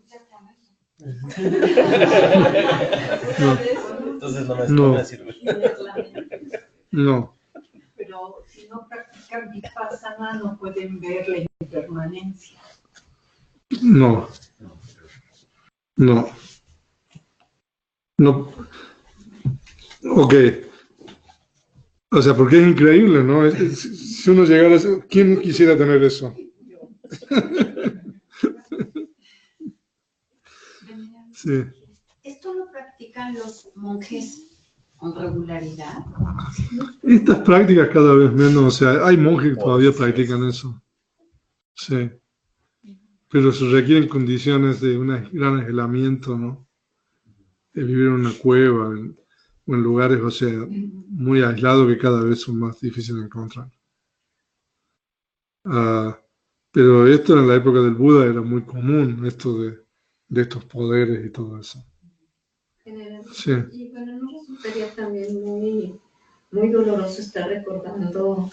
No, Entonces no No. me sirve. no, Pero si no practican vipassana no pueden ver la impermanencia. no. Ok. O sea, porque es increíble, ¿no? Si uno llegara a eso, ¿quién quisiera tener eso? Sí. ¿Esto lo practican los monjes con regularidad? Estas prácticas cada vez menos, o sea, hay monjes que todavía practican eso. Sí. Pero se requieren condiciones de un gran aislamiento, ¿no? De vivir en una cueva o en lugares, o sea, muy aislados que cada vez son más difíciles de encontrar. Pero esto en la época del Buda era muy común, esto de estos poderes y todo eso. Sí. Y bueno, ¿no resultaría también muy doloroso estar recordando?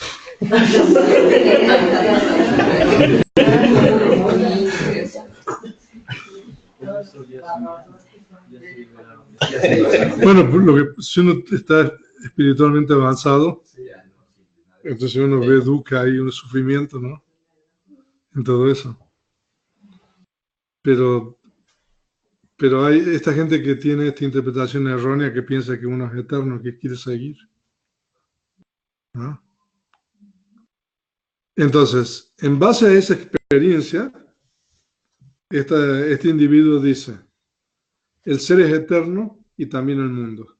Bueno, si uno está espiritualmente avanzado, entonces uno ve dukkha y un sufrimiento, ¿no? En todo eso. Pero hay esta gente que tiene esta interpretación errónea que piensa que uno es eterno, que quiere seguir, ¿no? Entonces, en base a esa experiencia, este individuo dice, el ser es eterno y también el mundo.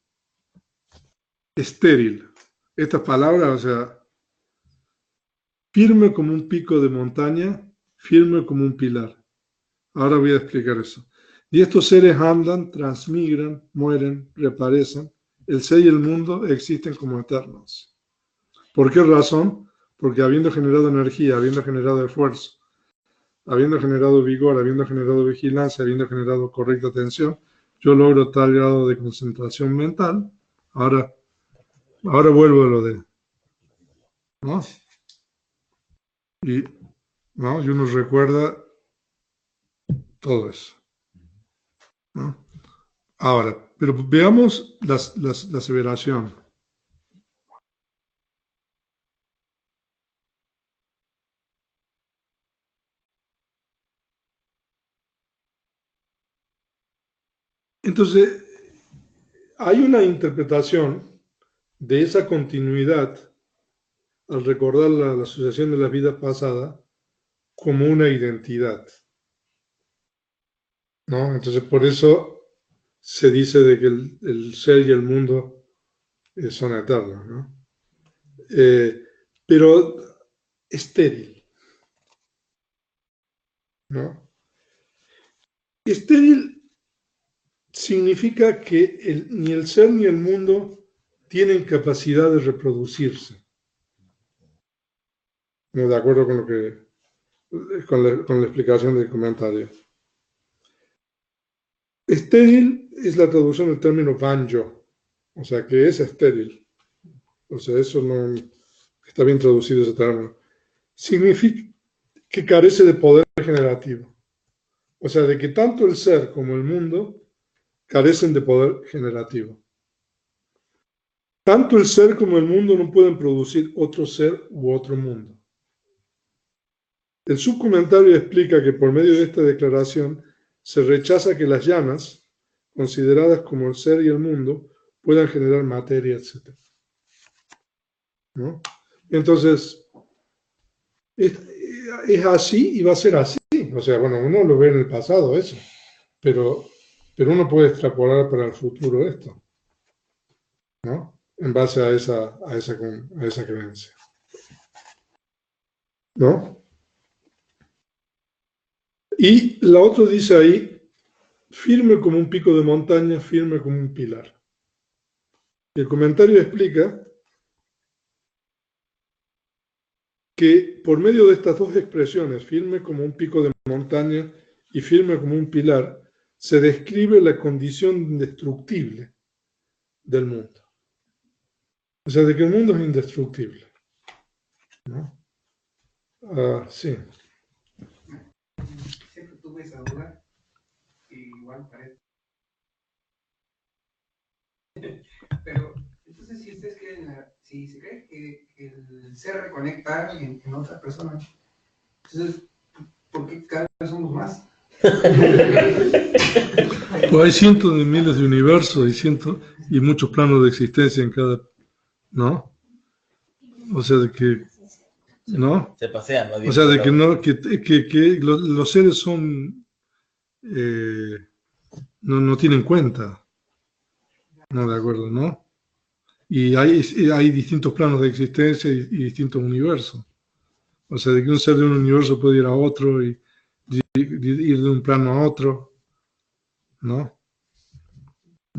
Estéril. Estas palabras, o sea, firme como un pico de montaña, firme como un pilar. Ahora voy a explicar eso. Y estos seres andan, transmigran, mueren, reaparecen. El ser y el mundo existen como eternos. ¿Por qué razón? Porque habiendo generado energía, habiendo generado esfuerzo, habiendo generado vigor, habiendo generado vigilancia, habiendo generado correcta atención, yo logro tal grado de concentración mental. Ahora vuelvo a lo de... ¿no? Y uno recuerda todo eso, ¿no? Ahora, pero veamos la aseveración. Entonces, hay una interpretación de esa continuidad al recordar la asociación de la vida pasada como una identidad, ¿no? Entonces, por eso se dice de que el ser y el mundo son eternos, ¿no? Pero estéril, ¿no? Estéril significa que ni el ser ni el mundo tienen capacidad de reproducirse. ¿No? De acuerdo con la explicación del comentario. Estéril es la traducción del término banjo, o sea que es estéril. O sea, eso no está bien traducido ese término. significa que carece de poder generativo. O sea, de que tanto el ser como el mundo carecen de poder generativo. Tanto el ser como el mundo no pueden producir otro ser u otro mundo. El subcomentario explica que por medio de esta declaración se rechaza que las llamas, consideradas como el ser y el mundo, puedan generar materia, etc. ¿No? Entonces, es así y va a ser así. O sea, bueno, uno lo ve en el pasado eso, pero uno puede extrapolar para el futuro esto, ¿no? En base a esa creencia. ¿No? Y la otra dice ahí, firme como un pico de montaña, firme como un pilar. Y el comentario explica que por medio de estas dos expresiones, firme como un pico de montaña y firme como un pilar, se describe la condición indestructible del mundo. O sea, de que el mundo es indestructible, ¿no? Sí. Siempre tuve esa duda, y igual parece. Pero, entonces, si ustedes creen, si se cree que el ser reconecta en otra persona, entonces, ¿por qué cada vez somos más? Pues hay cientos de miles de universos y muchos planos de existencia en cada, ¿no? O sea, de que, ¿no? Se pasean, ¿no? O sea, de que no, que los seres son, no tienen cuenta, ¿no? De acuerdo, ¿no? Y hay distintos planos de existencia y distintos universos. O sea, de que un ser de un universo puede ir a otro y ir de un plano a otro, ¿no?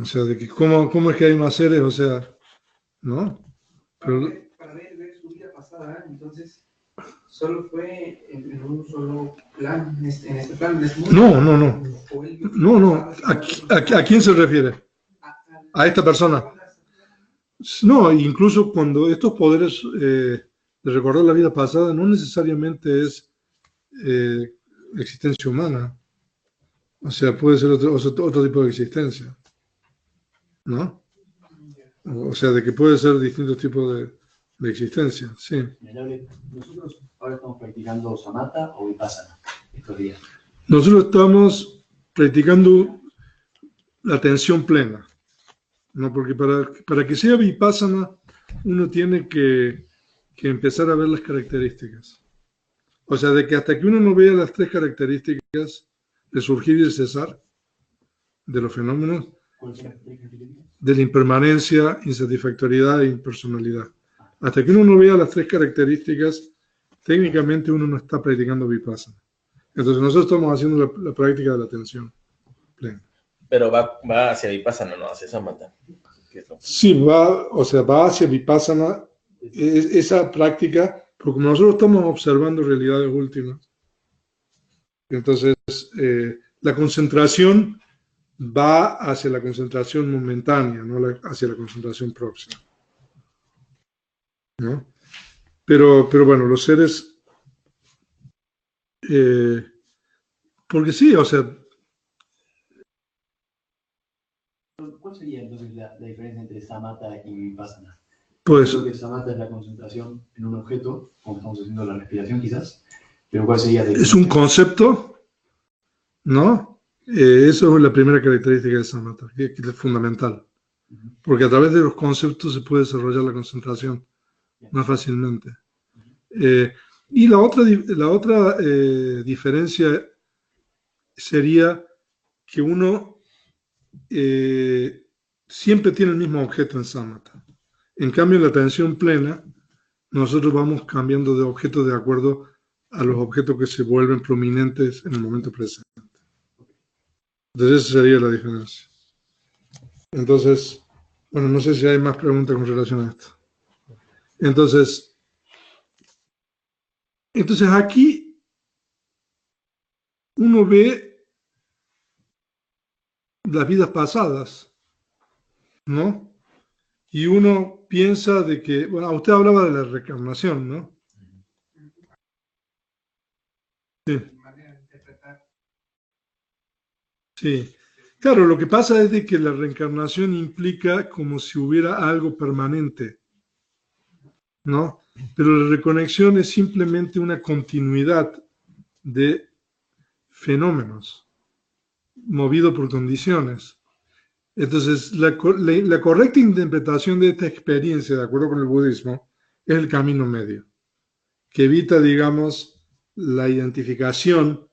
O sea, de que cómo es que hay más seres, o sea, ¿no? Pero, Para ver su vida pasada, entonces, solo fue en un solo plan, en este plan, en este mundo. No. ¿A quién se refiere? ¿A esta persona? No, incluso cuando estos poderes de recordar la vida pasada no necesariamente es existencia humana. O sea, puede ser otro tipo de existencia, ¿no? O sea, de que puede ser distintos tipos de existencia, sí. Nosotros ahora estamos practicando samatha o vipassana estos días. Nosotros estamos practicando la atención plena, ¿no? Porque para que sea vipassana uno tiene que empezar a ver las características. O sea, de que hasta que uno no vea las tres características de surgir y de cesar de los fenómenos, de la impermanencia, insatisfactoriedad e impersonalidad. Hasta que uno no vea las tres características, técnicamente uno no está practicando vipassana. Entonces nosotros estamos haciendo la práctica de la atención plena. Pero va hacia vipassana, no hacia samatha. Sí, va hacia vipassana, esa práctica, porque como nosotros estamos observando realidades últimas, entonces la concentración va hacia la concentración momentánea, no hacia la concentración próxima, ¿no? Pero bueno, los seres, porque sí, o sea, ¿cuál sería entonces la diferencia entre samatha y vipassana? pues, Creo que samatha es la concentración en un objeto, como estamos haciendo la respiración quizás, pero ¿cuál sería? Es un concepto, ¿no? Eso es la primera característica de samatha, que es fundamental, porque a través de los conceptos se puede desarrollar la concentración más fácilmente. Y la otra diferencia sería que uno siempre tiene el mismo objeto en samatha. En cambio, en la atención plena, nosotros vamos cambiando de objeto de acuerdo a los objetos que se vuelven prominentes en el momento presente. Entonces, esa sería la diferencia. Entonces, bueno, no sé si hay más preguntas con relación a esto. Entonces aquí uno ve las vidas pasadas, ¿no? Y uno piensa de que, bueno, usted hablaba de la reencarnación, ¿no? Sí. manera de interpretar. Sí. Claro, lo que pasa es de que la reencarnación implica como si hubiera algo permanente, ¿no? Pero la reconexión es simplemente una continuidad de fenómenos movido por condiciones. Entonces, la correcta interpretación de esta experiencia, de acuerdo con el budismo, es el camino medio, que evita, digamos, la identificación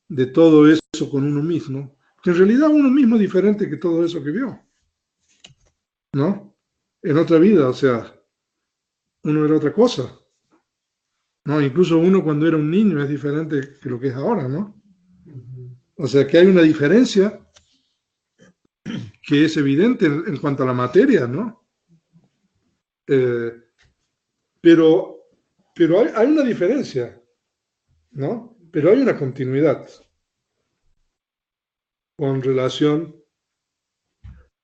de todo eso con uno mismo, que en realidad uno mismo es diferente que todo eso que vio, ¿no? En otra vida, o sea, uno era otra cosa, ¿no? Incluso uno cuando era un niño es diferente que lo que es ahora, ¿no? O sea, que hay una diferencia que es evidente en cuanto a la materia, ¿no? Pero hay una diferencia, ¿no? Pero hay una continuidad con relación,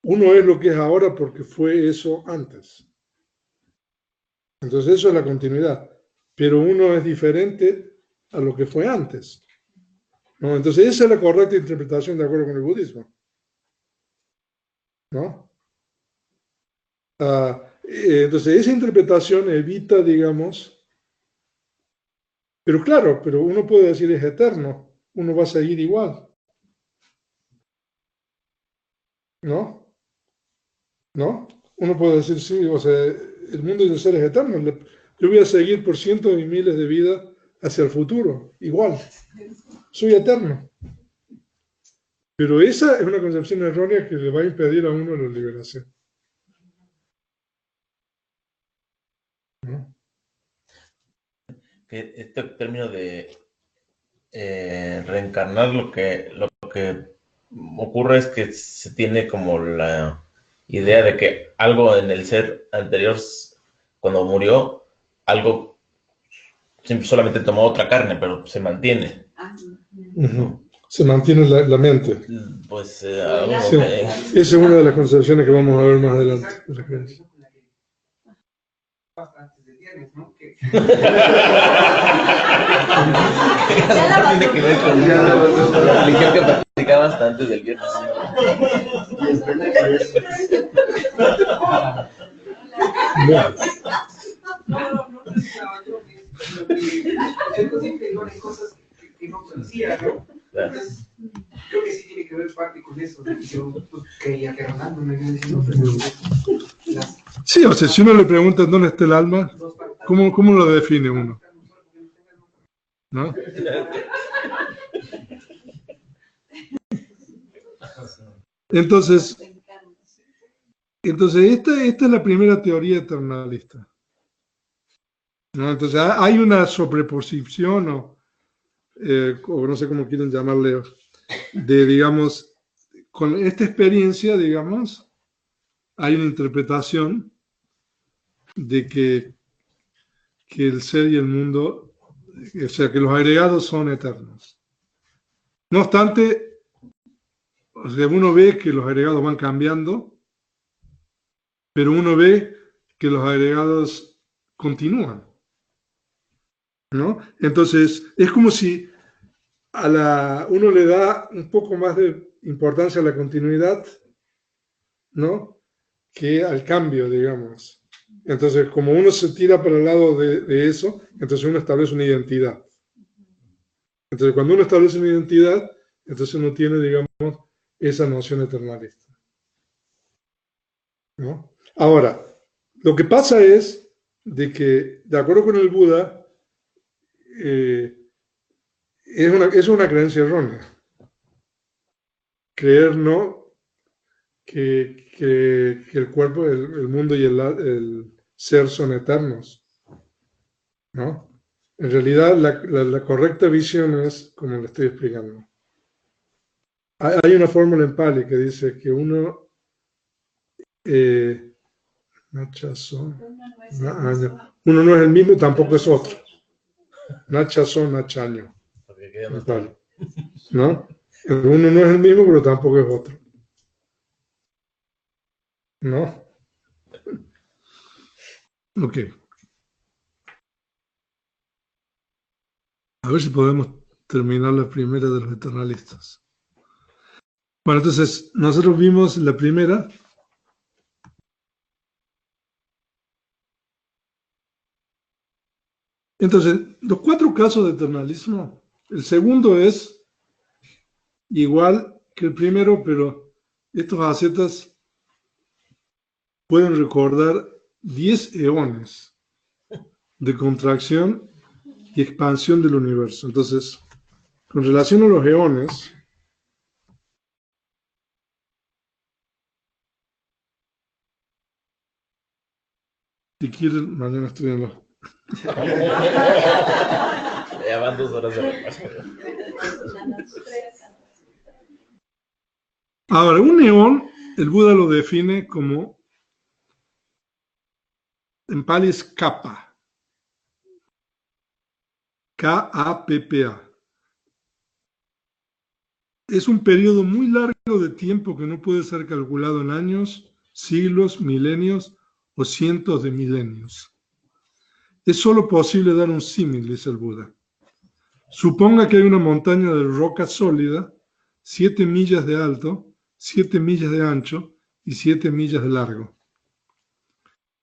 uno es lo que es ahora porque fue eso antes. Entonces eso es la continuidad, pero uno es diferente a lo que fue antes, ¿no? Entonces esa es la correcta interpretación de acuerdo con el budismo, ¿no? Entonces esa interpretación evita, digamos, pero claro, pero uno puede decir es eterno, uno va a seguir igual, ¿no? ¿No? Uno puede decir, sí, o sea, el mundo de ser es eterno. Yo voy a seguir por cientos y miles de vidas hacia el futuro, igual. Soy eterno. Pero esa es una concepción errónea que le va a impedir a uno la liberación, ¿no? Que este término de reencarnar, lo que ocurre es que se tiene como la idea de que algo en el ser anterior, cuando murió, algo solamente tomó otra carne, pero se mantiene. Uh-huh. Se mantiene la mente. Pues Sí. Esa es una de las concepciones que vamos a ver más adelante. Antes del viernes, ¿no? Tiene que ver con la religión que practicaba hasta antes del viernes. El consciente no hay cosas que no conocía, ¿no? Entonces, creo que sí tiene que ver parte con eso. Yo creía que Ronaldo me había dicho, pero sí, o sea, si uno le pregunta dónde está el alma, ¿cómo lo define uno? ¿No? Entonces esta es la primera teoría eternalista, ¿no? Entonces hay una sobreposición o no sé cómo quieren llamarle, de, digamos, con esta experiencia, digamos, hay una interpretación de que el ser y el mundo, o sea, que los agregados son eternos. No obstante, o sea, uno ve que los agregados van cambiando, pero uno ve que los agregados continúan, ¿no? Entonces, es como si uno le da un poco más de importancia a la continuidad, ¿no? Que al cambio, digamos. Entonces, como uno se tira para el lado de eso, entonces uno establece una identidad. Entonces, cuando uno establece una identidad, entonces uno tiene, digamos, esa noción eternalista, ¿no? Ahora, lo que pasa es de que, de acuerdo con el Buda, es una creencia errónea. Creer, ¿no?, que el cuerpo, el mundo y el ser son eternos, ¿no? En realidad, la correcta visión es como le estoy explicando. Hay una fórmula en Pali que dice que uno uno no es el mismo, tampoco es otro. Nachazo, nachaño. ¿No? Uno no es el mismo, pero tampoco es otro. ¿No? Ok. A ver si podemos terminar la primera de los eternalistas. Bueno, entonces, nosotros vimos la primera. Entonces, los 4 casos de eternalismo, el segundo es igual que el primero, pero estos ascetas pueden recordar 10 eones de contracción y expansión del universo. Entonces, con relación a los eones, si quieren, mañana estudianlo. Ya van 2 horas de repaso. Ahora, un eón, el Buda lo define como, en pali es kappa, K-A-P-P-A. Es un periodo muy largo de tiempo que no puede ser calculado en años, siglos, milenios o cientos de milenios. Es solo posible dar un símil, dice el Buda. Suponga que hay una montaña de roca sólida, 7 millas de alto, 7 millas de ancho y 7 millas de largo.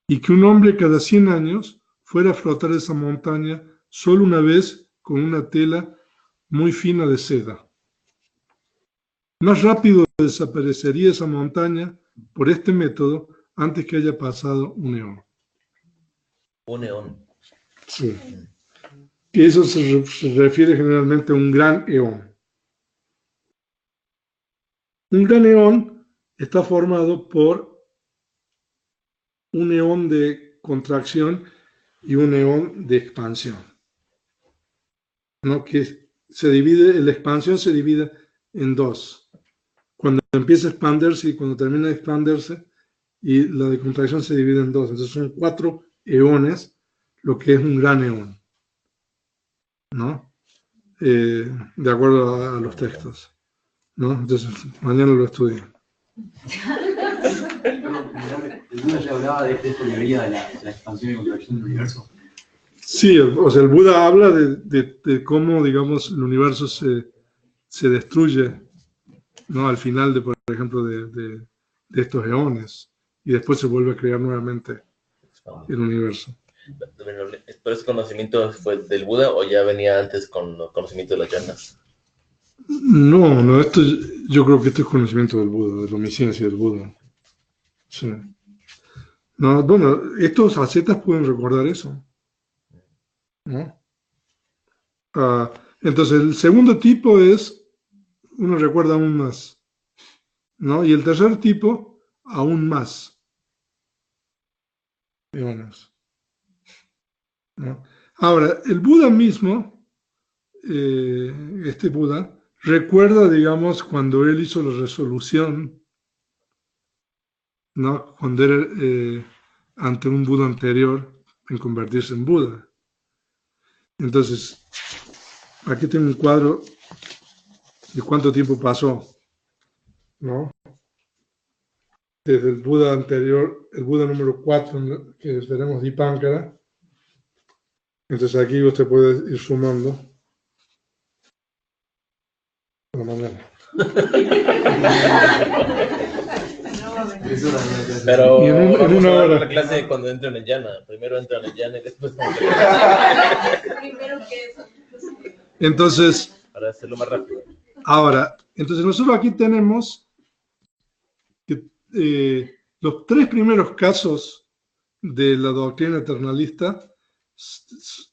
Y que un hombre cada 100 años fuera a flotar esa montaña solo una vez con una tela muy fina de seda. Más rápido desaparecería esa montaña por este método antes que haya pasado un eón. Un eón. Sí. Y eso se refiere generalmente a un gran eón. Un gran eón está formado por un eón de contracción y un eón de expansión, ¿no? Que se divide, la expansión se divide en 2. Cuando empieza a expandirse y cuando termina de expandirse, y la de contracción se divide en 2. Entonces son 4 eones, lo que es un gran eón, ¿no? De acuerdo a los textos, ¿no? Entonces, mañana lo estudio. El Buda ya hablaba de esta teoría de la expansión y contracción del universo. Sí, o sea, el Buda habla de cómo, digamos, el universo se destruye, ¿no? Al final, por ejemplo, de estos eones, y después se vuelve a crear nuevamente el universo. ¿Pero ese conocimiento fue del Buda o ya venía antes con el conocimiento de las llanas? No, yo creo que esto es conocimiento del Buda, de la omnisciencia del Buda. Sí. No, bueno, estos ascetas pueden recordar eso, ¿no? Entonces, el segundo tipo es, uno recuerda aún más, ¿no? Y el tercer tipo, aún más. Digamos, ¿no? Ahora, el Buda mismo, este Buda, recuerda, digamos, cuando él hizo la resolución, ¿no? Cuando era ante un Buda anterior en convertirse en Buda. Entonces, aquí tengo un cuadro de cuánto tiempo pasó, ¿no? Desde el Buda anterior, el Buda número 4, que tenemos Dipankara. Entonces aquí usted puede ir sumando por la mañana. Pero Y en vamos una a dar hora. la clase cuando entren en llana. Primero entran en llana y después Primero que eso. Entonces, para hacerlo más rápido. ahora, entonces nosotros aquí tenemos que los 3 primeros casos de la doctrina eternalista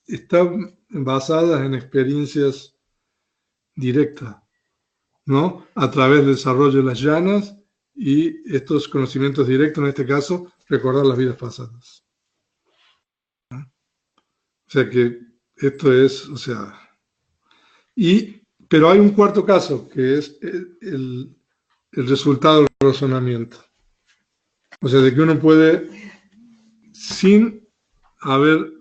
están basadas en experiencias directas, ¿no? A través del desarrollo de las llanas y estos conocimientos directos, en este caso, recordar las vidas pasadas. ¿No? O sea que esto es, o sea, pero hay un cuarto caso, que es el resultado del razonamiento. O sea, de que uno puede, sin haber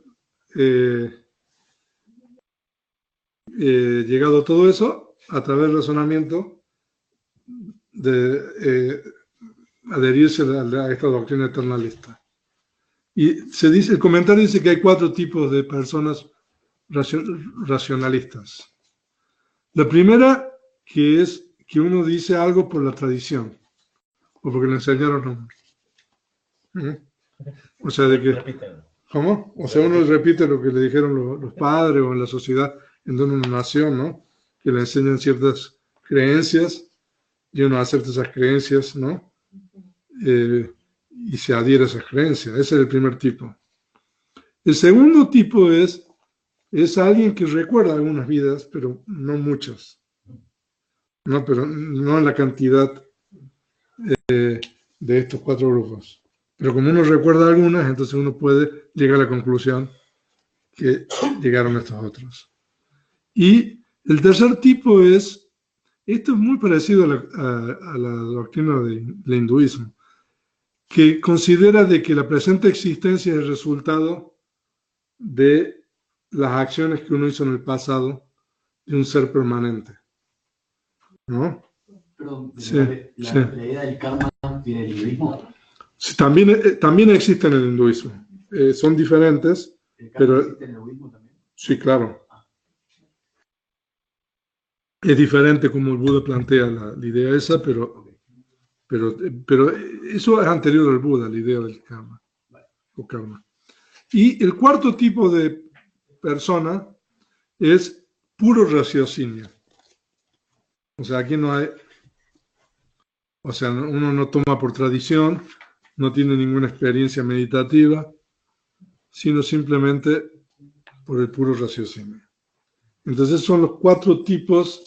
llegado a todo eso, a través del razonamiento, de adherirse a esta doctrina eternalista. Y se dice, el comentario dice que hay 4 tipos de personas racionalistas. La primera, que es que uno dice algo por la tradición, o porque le enseñaron a uno. O sea, de que... Repiten. ¿Cómo? O sea, uno repite lo que le dijeron los padres o en la sociedad en donde uno nació, ¿no? Que le enseñan ciertas creencias y uno acepta esas creencias, ¿no? Y se adhiere a esas creencias. Ese es el primer tipo. El segundo tipo es alguien que recuerda algunas vidas, pero no muchas. No, pero no en la cantidad de estos 4 grupos. Pero como uno recuerda algunas, entonces uno puede llegar a la conclusión que llegaron estos otros. Y el tercer tipo esto es muy parecido a la doctrina del hinduismo, que considera de que la presente existencia es el resultado de las acciones que uno hizo en el pasado de un ser permanente. ¿No? Perdón, Sí, la idea del karma viene del hinduismo. Sí, también existe en el hinduismo. Son diferentes, ¿El karma pero existe en el budismo también? sí, claro. Es diferente como el Buda plantea la idea esa, pero eso es anterior al Buda, la idea del karma o karma. Y el cuarto tipo de persona es puro raciocinio. O sea, aquí no hay, o sea, uno no toma por tradición, no tiene ninguna experiencia meditativa, sino simplemente por el puro raciocinio. Entonces son los 4 tipos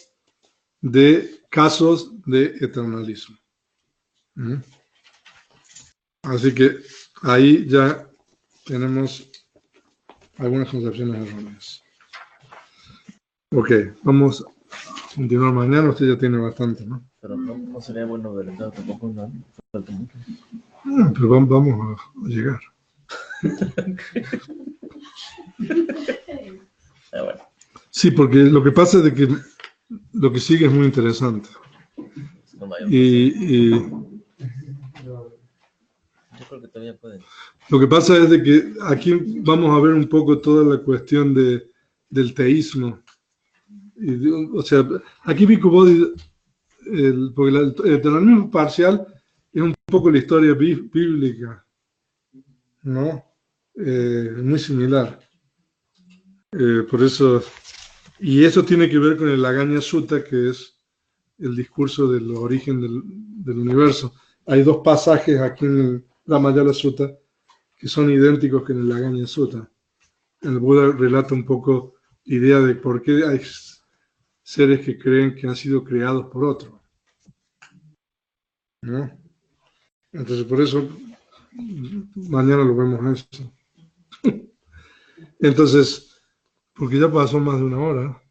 de casos de eternalismo. Así que ahí ya tenemos algunas concepciones erróneas. Ok, vamos a continuar mañana. Usted ya tiene bastante, ¿no? Pero no sería bueno deletrear tampoco, ¿no? Falta mucho. Pero vamos a llegar. Bueno. Sí, porque lo que pasa es de que lo que sigue es muy interesante. No vaya. Yo creo que todavía pueden. Lo que pasa es de que aquí vamos a ver un poco toda la cuestión del teísmo. O sea, aquí Bhikkhu Bodhi, porque el eternalismo parcial es un poco la historia bíblica, ¿no? Muy similar. Por eso, y eso tiene que ver con el Aganya Sutta, que es el discurso del origen del universo. Hay 2 pasajes aquí en el Ramayana Sutta que son idénticos que en el Aganya Sutta. El Buda relata un poco la idea de por qué hay seres que creen que han sido creados por otro, ¿no? Entonces, por eso, mañana lo vemos esto. Entonces, porque ya pasó más de 1 hora.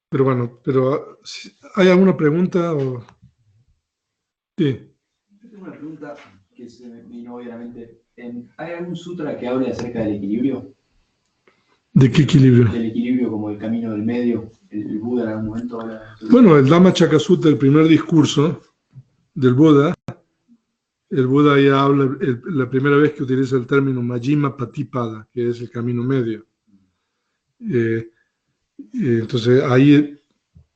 Pero bueno, ¿hay alguna pregunta? Sí. Tengo una pregunta que se me vino obviamente. ¿Hay algún sutra que hable acerca del equilibrio? ¿De qué equilibrio? Del equilibrio como el camino del medio. El Buda en algún momento habla. Bueno, el Dhammacakka Sutta, el primer discurso del Buda, el Buda ya habla, la primera vez que utiliza el término Majjhima Patipada, que es el camino medio. Entonces ahí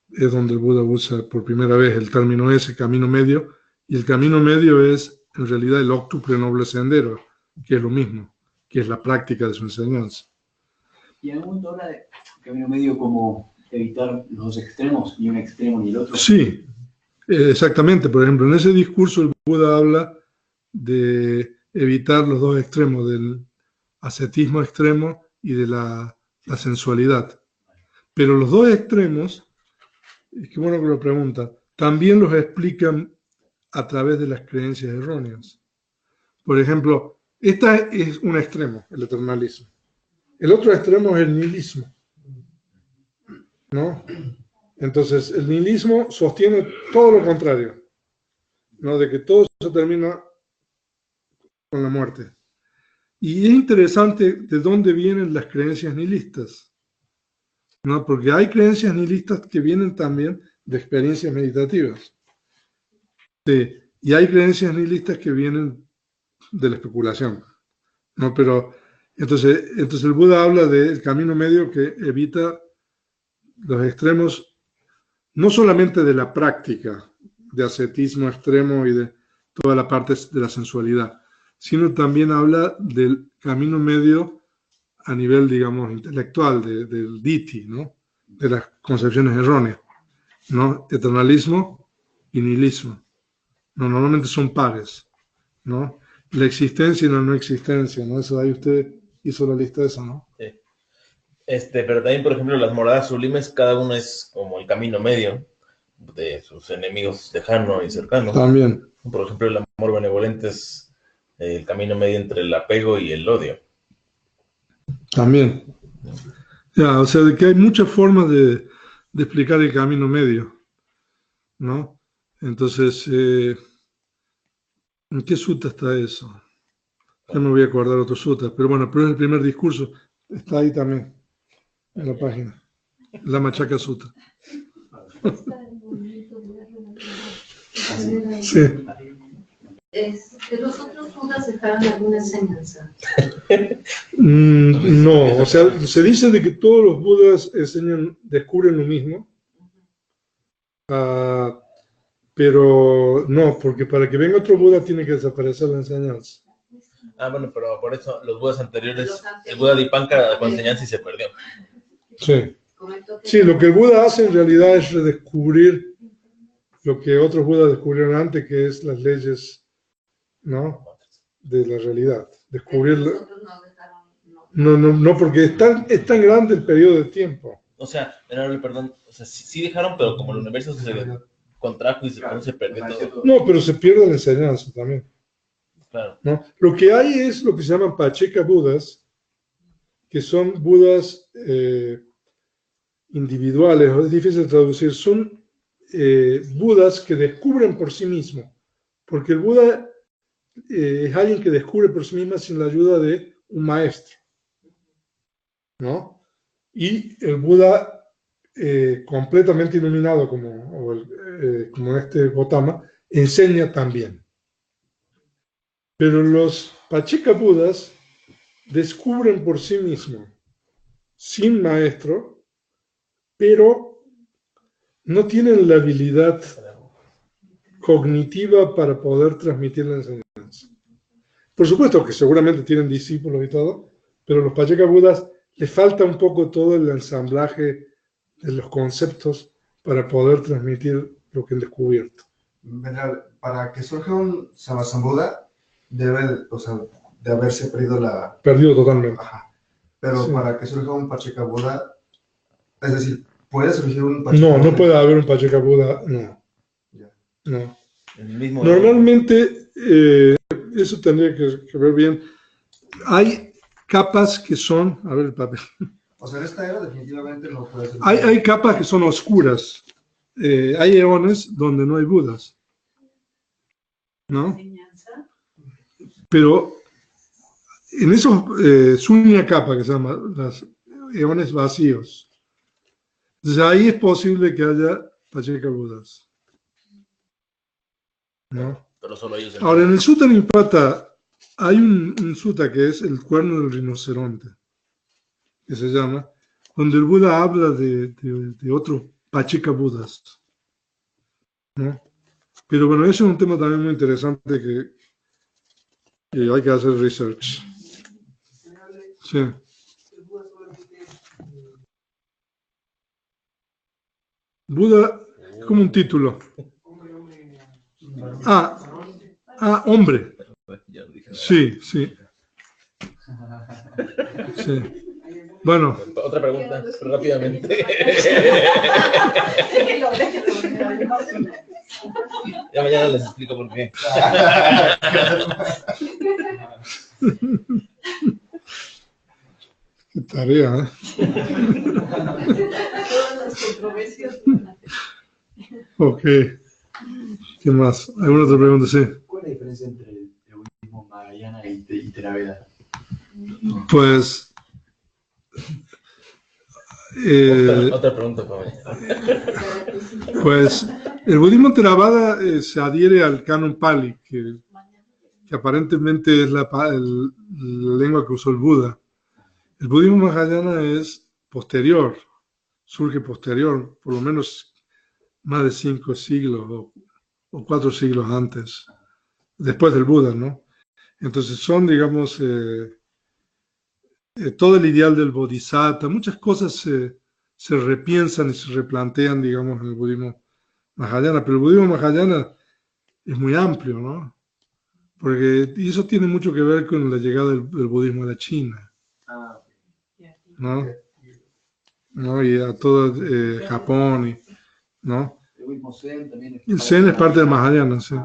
es donde el Buda usa por primera vez el término ese, camino medio, y el camino medio es en realidad el octuple noble sendero, que es lo mismo, que es la práctica de su enseñanza. Y en algún momento habla de camino medio como evitar los 2 extremos, ni un extremo ni el otro. Sí, exactamente. Por ejemplo, en ese discurso el Buda habla de evitar los 2 extremos, del ascetismo extremo y de la sensualidad. Pero los 2 extremos, es que bueno que lo pregunta, también los explican a través de las creencias erróneas. Por ejemplo, esta es un extremo, el eternalismo. El otro extremo es el nihilismo, ¿no? Entonces, el nihilismo sostiene todo lo contrario, ¿no? De que todo se termina con la muerte. Y es interesante de dónde vienen las creencias nihilistas, ¿no? Porque hay creencias nihilistas que vienen también de experiencias meditativas. Sí, y hay creencias nihilistas que vienen de la especulación, ¿no? Pero entonces el Buda habla del camino medio que evita los extremos, no solamente de la práctica de ascetismo extremo y de toda la parte de la sensualidad, sino también habla del camino medio a nivel, digamos, intelectual, del ditthi, ¿no? De las concepciones erróneas, ¿no? Eternalismo y nihilismo. No, normalmente son pares, ¿no? La existencia y la no existencia, ¿no? Eso ahí usted hizo la lista de eso, ¿no? Sí. Pero también, por ejemplo, las moradas sublimes, cada uno es como el camino medio de sus enemigos lejano y cercano. También. Por ejemplo, el amor benevolente es el camino medio entre el apego y el odio. También. Ya, o sea, de que hay muchas formas de explicar el camino medio, ¿no? Entonces, ¿en qué sutta está eso? Ya me voy a acordar otro sutta, pero bueno, pero es el primer discurso, está ahí también, en la página, la Machaca Sutta. Sí. ¿Los otros Budas dejaron alguna enseñanza? No, o sea, se dice de que todos los Budas descubren lo mismo, pero no, porque para que venga otro Buda tiene que desaparecer la enseñanza. Bueno, pero por eso los Budas anteriores, el Buda Dipankara dejó enseñanza y se perdió. Sí. Sí, lo que el Buda hace en realidad es redescubrir lo que otros Budas descubrieron antes, que es las leyes, ¿no? De la realidad. Descubrirlo. No, porque es tan grande el periodo de tiempo. O sea, perdón, o sea, sí dejaron, pero como el universo se contrajo y se perdió todo. No, pero se pierde la enseñanza también. Claro. ¿No? Lo que hay es lo que se llaman Pacheka Budas, que son Budas individuales, es difícil de traducir, son Budas que descubren por sí mismos, porque el Buda es alguien que descubre por sí mismo sin la ayuda de un maestro, ¿no? Y el Buda completamente iluminado como este Gautama enseña también. Pero los Pacheka Budas descubren por sí mismos, sin maestro, pero no tienen la habilidad cognitiva para poder transmitir la enseñanza. Por supuesto que seguramente tienen discípulos y todo, pero los Pacheka Budas les falta un poco todo el ensamblaje de los conceptos para poder transmitir lo que han descubierto. Para que surja un Sammasambuddha, debe de haberse perdido Perdido totalmente. Ajá. Pero sí. Para que surja un Pacheka Buddha, es decir, ¿puede surgir un Pacheka Buddha? No puede haber un Pacheka Buddha, no. Ya. No. Normalmente, eso tendría que ver bien. Hay capas que son, a ver el papel. O sea, en esta era definitivamente no puede ser. Hay capas que son oscuras. Hay eones donde no hay Budas, ¿no? Pero en esos sunya capa que se llama, los eones vacíos, entonces ahí es posible que haya Pacheka Budas, ¿no? Pero solo ellos. Ahora, en el Sutta Nipata hay un sutta que es el cuerno del rinoceronte, que se llama, donde el Buda habla de otros Pacheka Budas, ¿no? Pero bueno, ese es un tema también muy interesante que hay que hacer research. Sí. Buda es como un título. Hombre. Sí. Bueno. Otra pregunta, rápidamente. Ya mañana les explico por qué. Qué tarea, Ok. ¿Qué más? ¿Alguna otra pregunta? Sí. ¿Cuál es la diferencia entre el budismo Mahayana y Theravada? Pues... otra pregunta para mí. Pues el budismo Theravada se adhiere al canon Pali, que aparentemente es la lengua que usó el Buda. El budismo Mahayana es posterior, surge posterior, por lo menos más de 5 siglos o 4 siglos antes, después del Buda, ¿no? Entonces son, digamos, todo el ideal del Bodhisattva, muchas cosas se repiensan y se replantean, digamos, en el budismo Mahayana, pero el budismo Mahayana es muy amplio, ¿no? Y eso tiene mucho que ver con la llegada del budismo a la China, ¿no? ¿No? Y a todo Japón, ¿no? El budismo Zen también El Zen es parte del Mahayana, sí.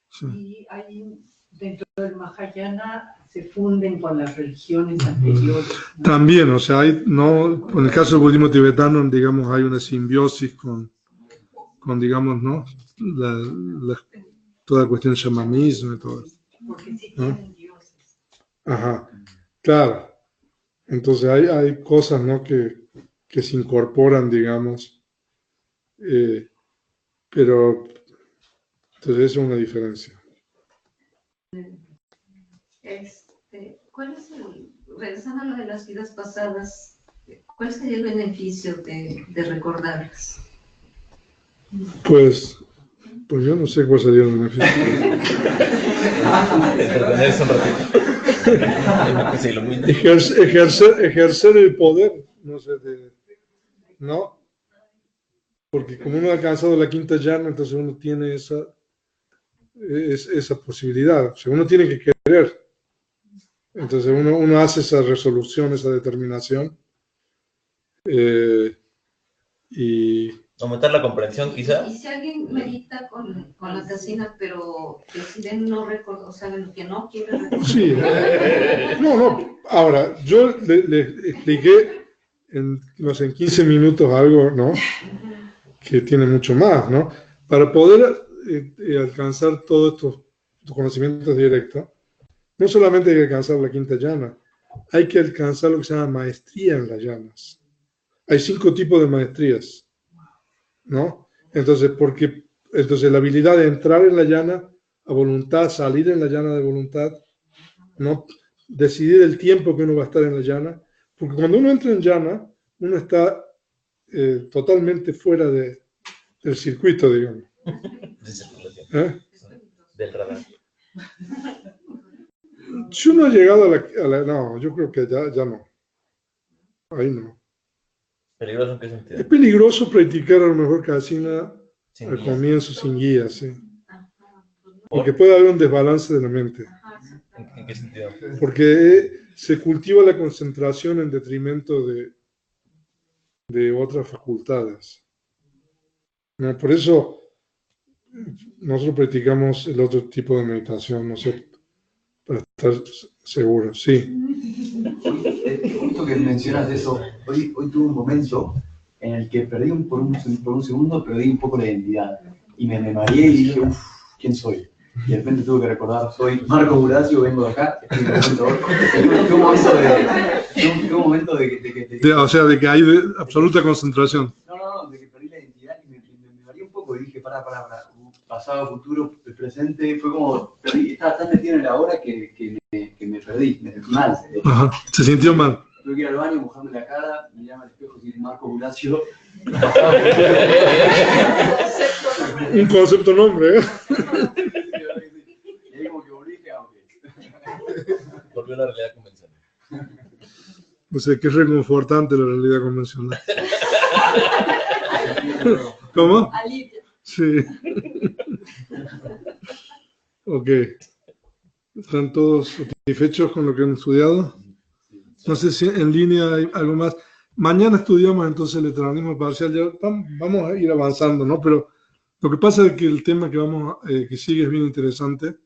Sí. Y ahí, dentro del Mahayana, se funden con las religiones anteriores, ¿no? También, o sea, no, en el caso del budismo tibetano, digamos, hay una simbiosis con digamos, ¿no? Toda la cuestión del chamanismo y todo eso. Porque sí ¿No? tienen dioses. Ajá, claro. Entonces hay cosas, ¿no? que se incorporan, digamos, pero entonces eso es una diferencia. ¿Cuál es regresando a lo de las vidas pasadas, cuál sería el beneficio de recordarlas? Pues yo no sé cuál sería el beneficio. Entretenerse un ratito. Que se ilumine. Ejercer el poder, no sé, ¿no? Porque como uno ha alcanzado la quinta llana, entonces uno tiene esa posibilidad. O sea, uno tiene que querer. Entonces uno hace esa resolución, esa determinación. Y Aumentar la comprensión, quizá. Y si alguien medita con la casina, pero decide no recordar, o sea, que no quiere recordar. sí. No. Ahora, yo le expliqué en 15 minutos algo, ¿no? Que tiene mucho más, ¿no? Para poder alcanzar todos estos conocimientos directos, no solamente hay que alcanzar la quinta llana, hay que alcanzar lo que se llama maestría en las llanas. Hay 5 tipos de maestrías, ¿no? Entonces, la habilidad de entrar en la llana a voluntad, salir en la llana de voluntad, ¿no? Decidir el tiempo que uno va a estar en la llana, porque cuando uno entra en llana, uno está totalmente fuera del circuito, digamos. Del radar. Si uno ha llegado no, yo creo que ya no. Ahí no. ¿Peligroso en qué sentido? Es peligroso practicar a lo mejor casina Sin al guías. comienzo sin guía, sí. Porque puede haber un desbalance de la mente. ¿En qué sentido? Porque se cultiva la concentración en detrimento de otras facultades. ¿No? Por eso nosotros practicamos el otro tipo de meditación, ¿no sé? Para estar seguros, sí. Justo que mencionas eso, hoy tuve un momento en el que perdí por un segundo, perdí un poco la identidad. Y me mareé y dije, uff, ¿quién soy? Y de repente tuve que recordar, soy Marco Buracio, vengo de acá, estoy en el momento O sea, de que hay absoluta concentración. No, de que perdí la identidad y me mareé un poco y dije, para, pasado, futuro, el presente, fue como, estaba tan metido en el ahora que me perdí, me sentí mal. Ajá, se sintió mal. Tuve que ir al baño, mojarme la cara, mirarme al espejo y decir, Marco Buracio. Un concepto nombre, ¿eh? Y ahí como que volví y dije, ok. Volvió a la realidad convencional. O sea, que es reconfortante la realidad convencional. ¿Cómo? Alivia. Sí. Ok. ¿Están todos satisfechos con lo que han estudiado? No sé si en línea hay algo más. Mañana estudiamos entonces el literalismo parcial. Ya vamos a ir avanzando, ¿no? Pero lo que pasa es que el tema que sigue es bien interesante.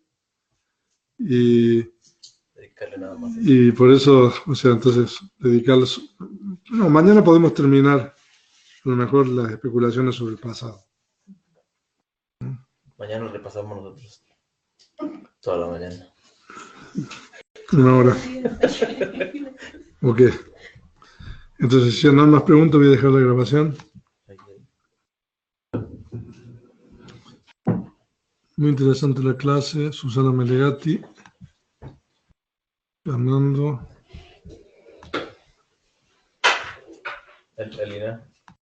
Dedicarle nada más. Y por eso, o sea, entonces, dedicarlos. No, mañana podemos terminar a lo mejor las especulaciones sobre el pasado. Mañana lo repasamos nosotros. Toda la mañana. 1 hora. Ok. Entonces, si no hay más preguntas, voy a dejar la grabación. Muy interesante la clase. Susana Melegati. Fernando. El linaje.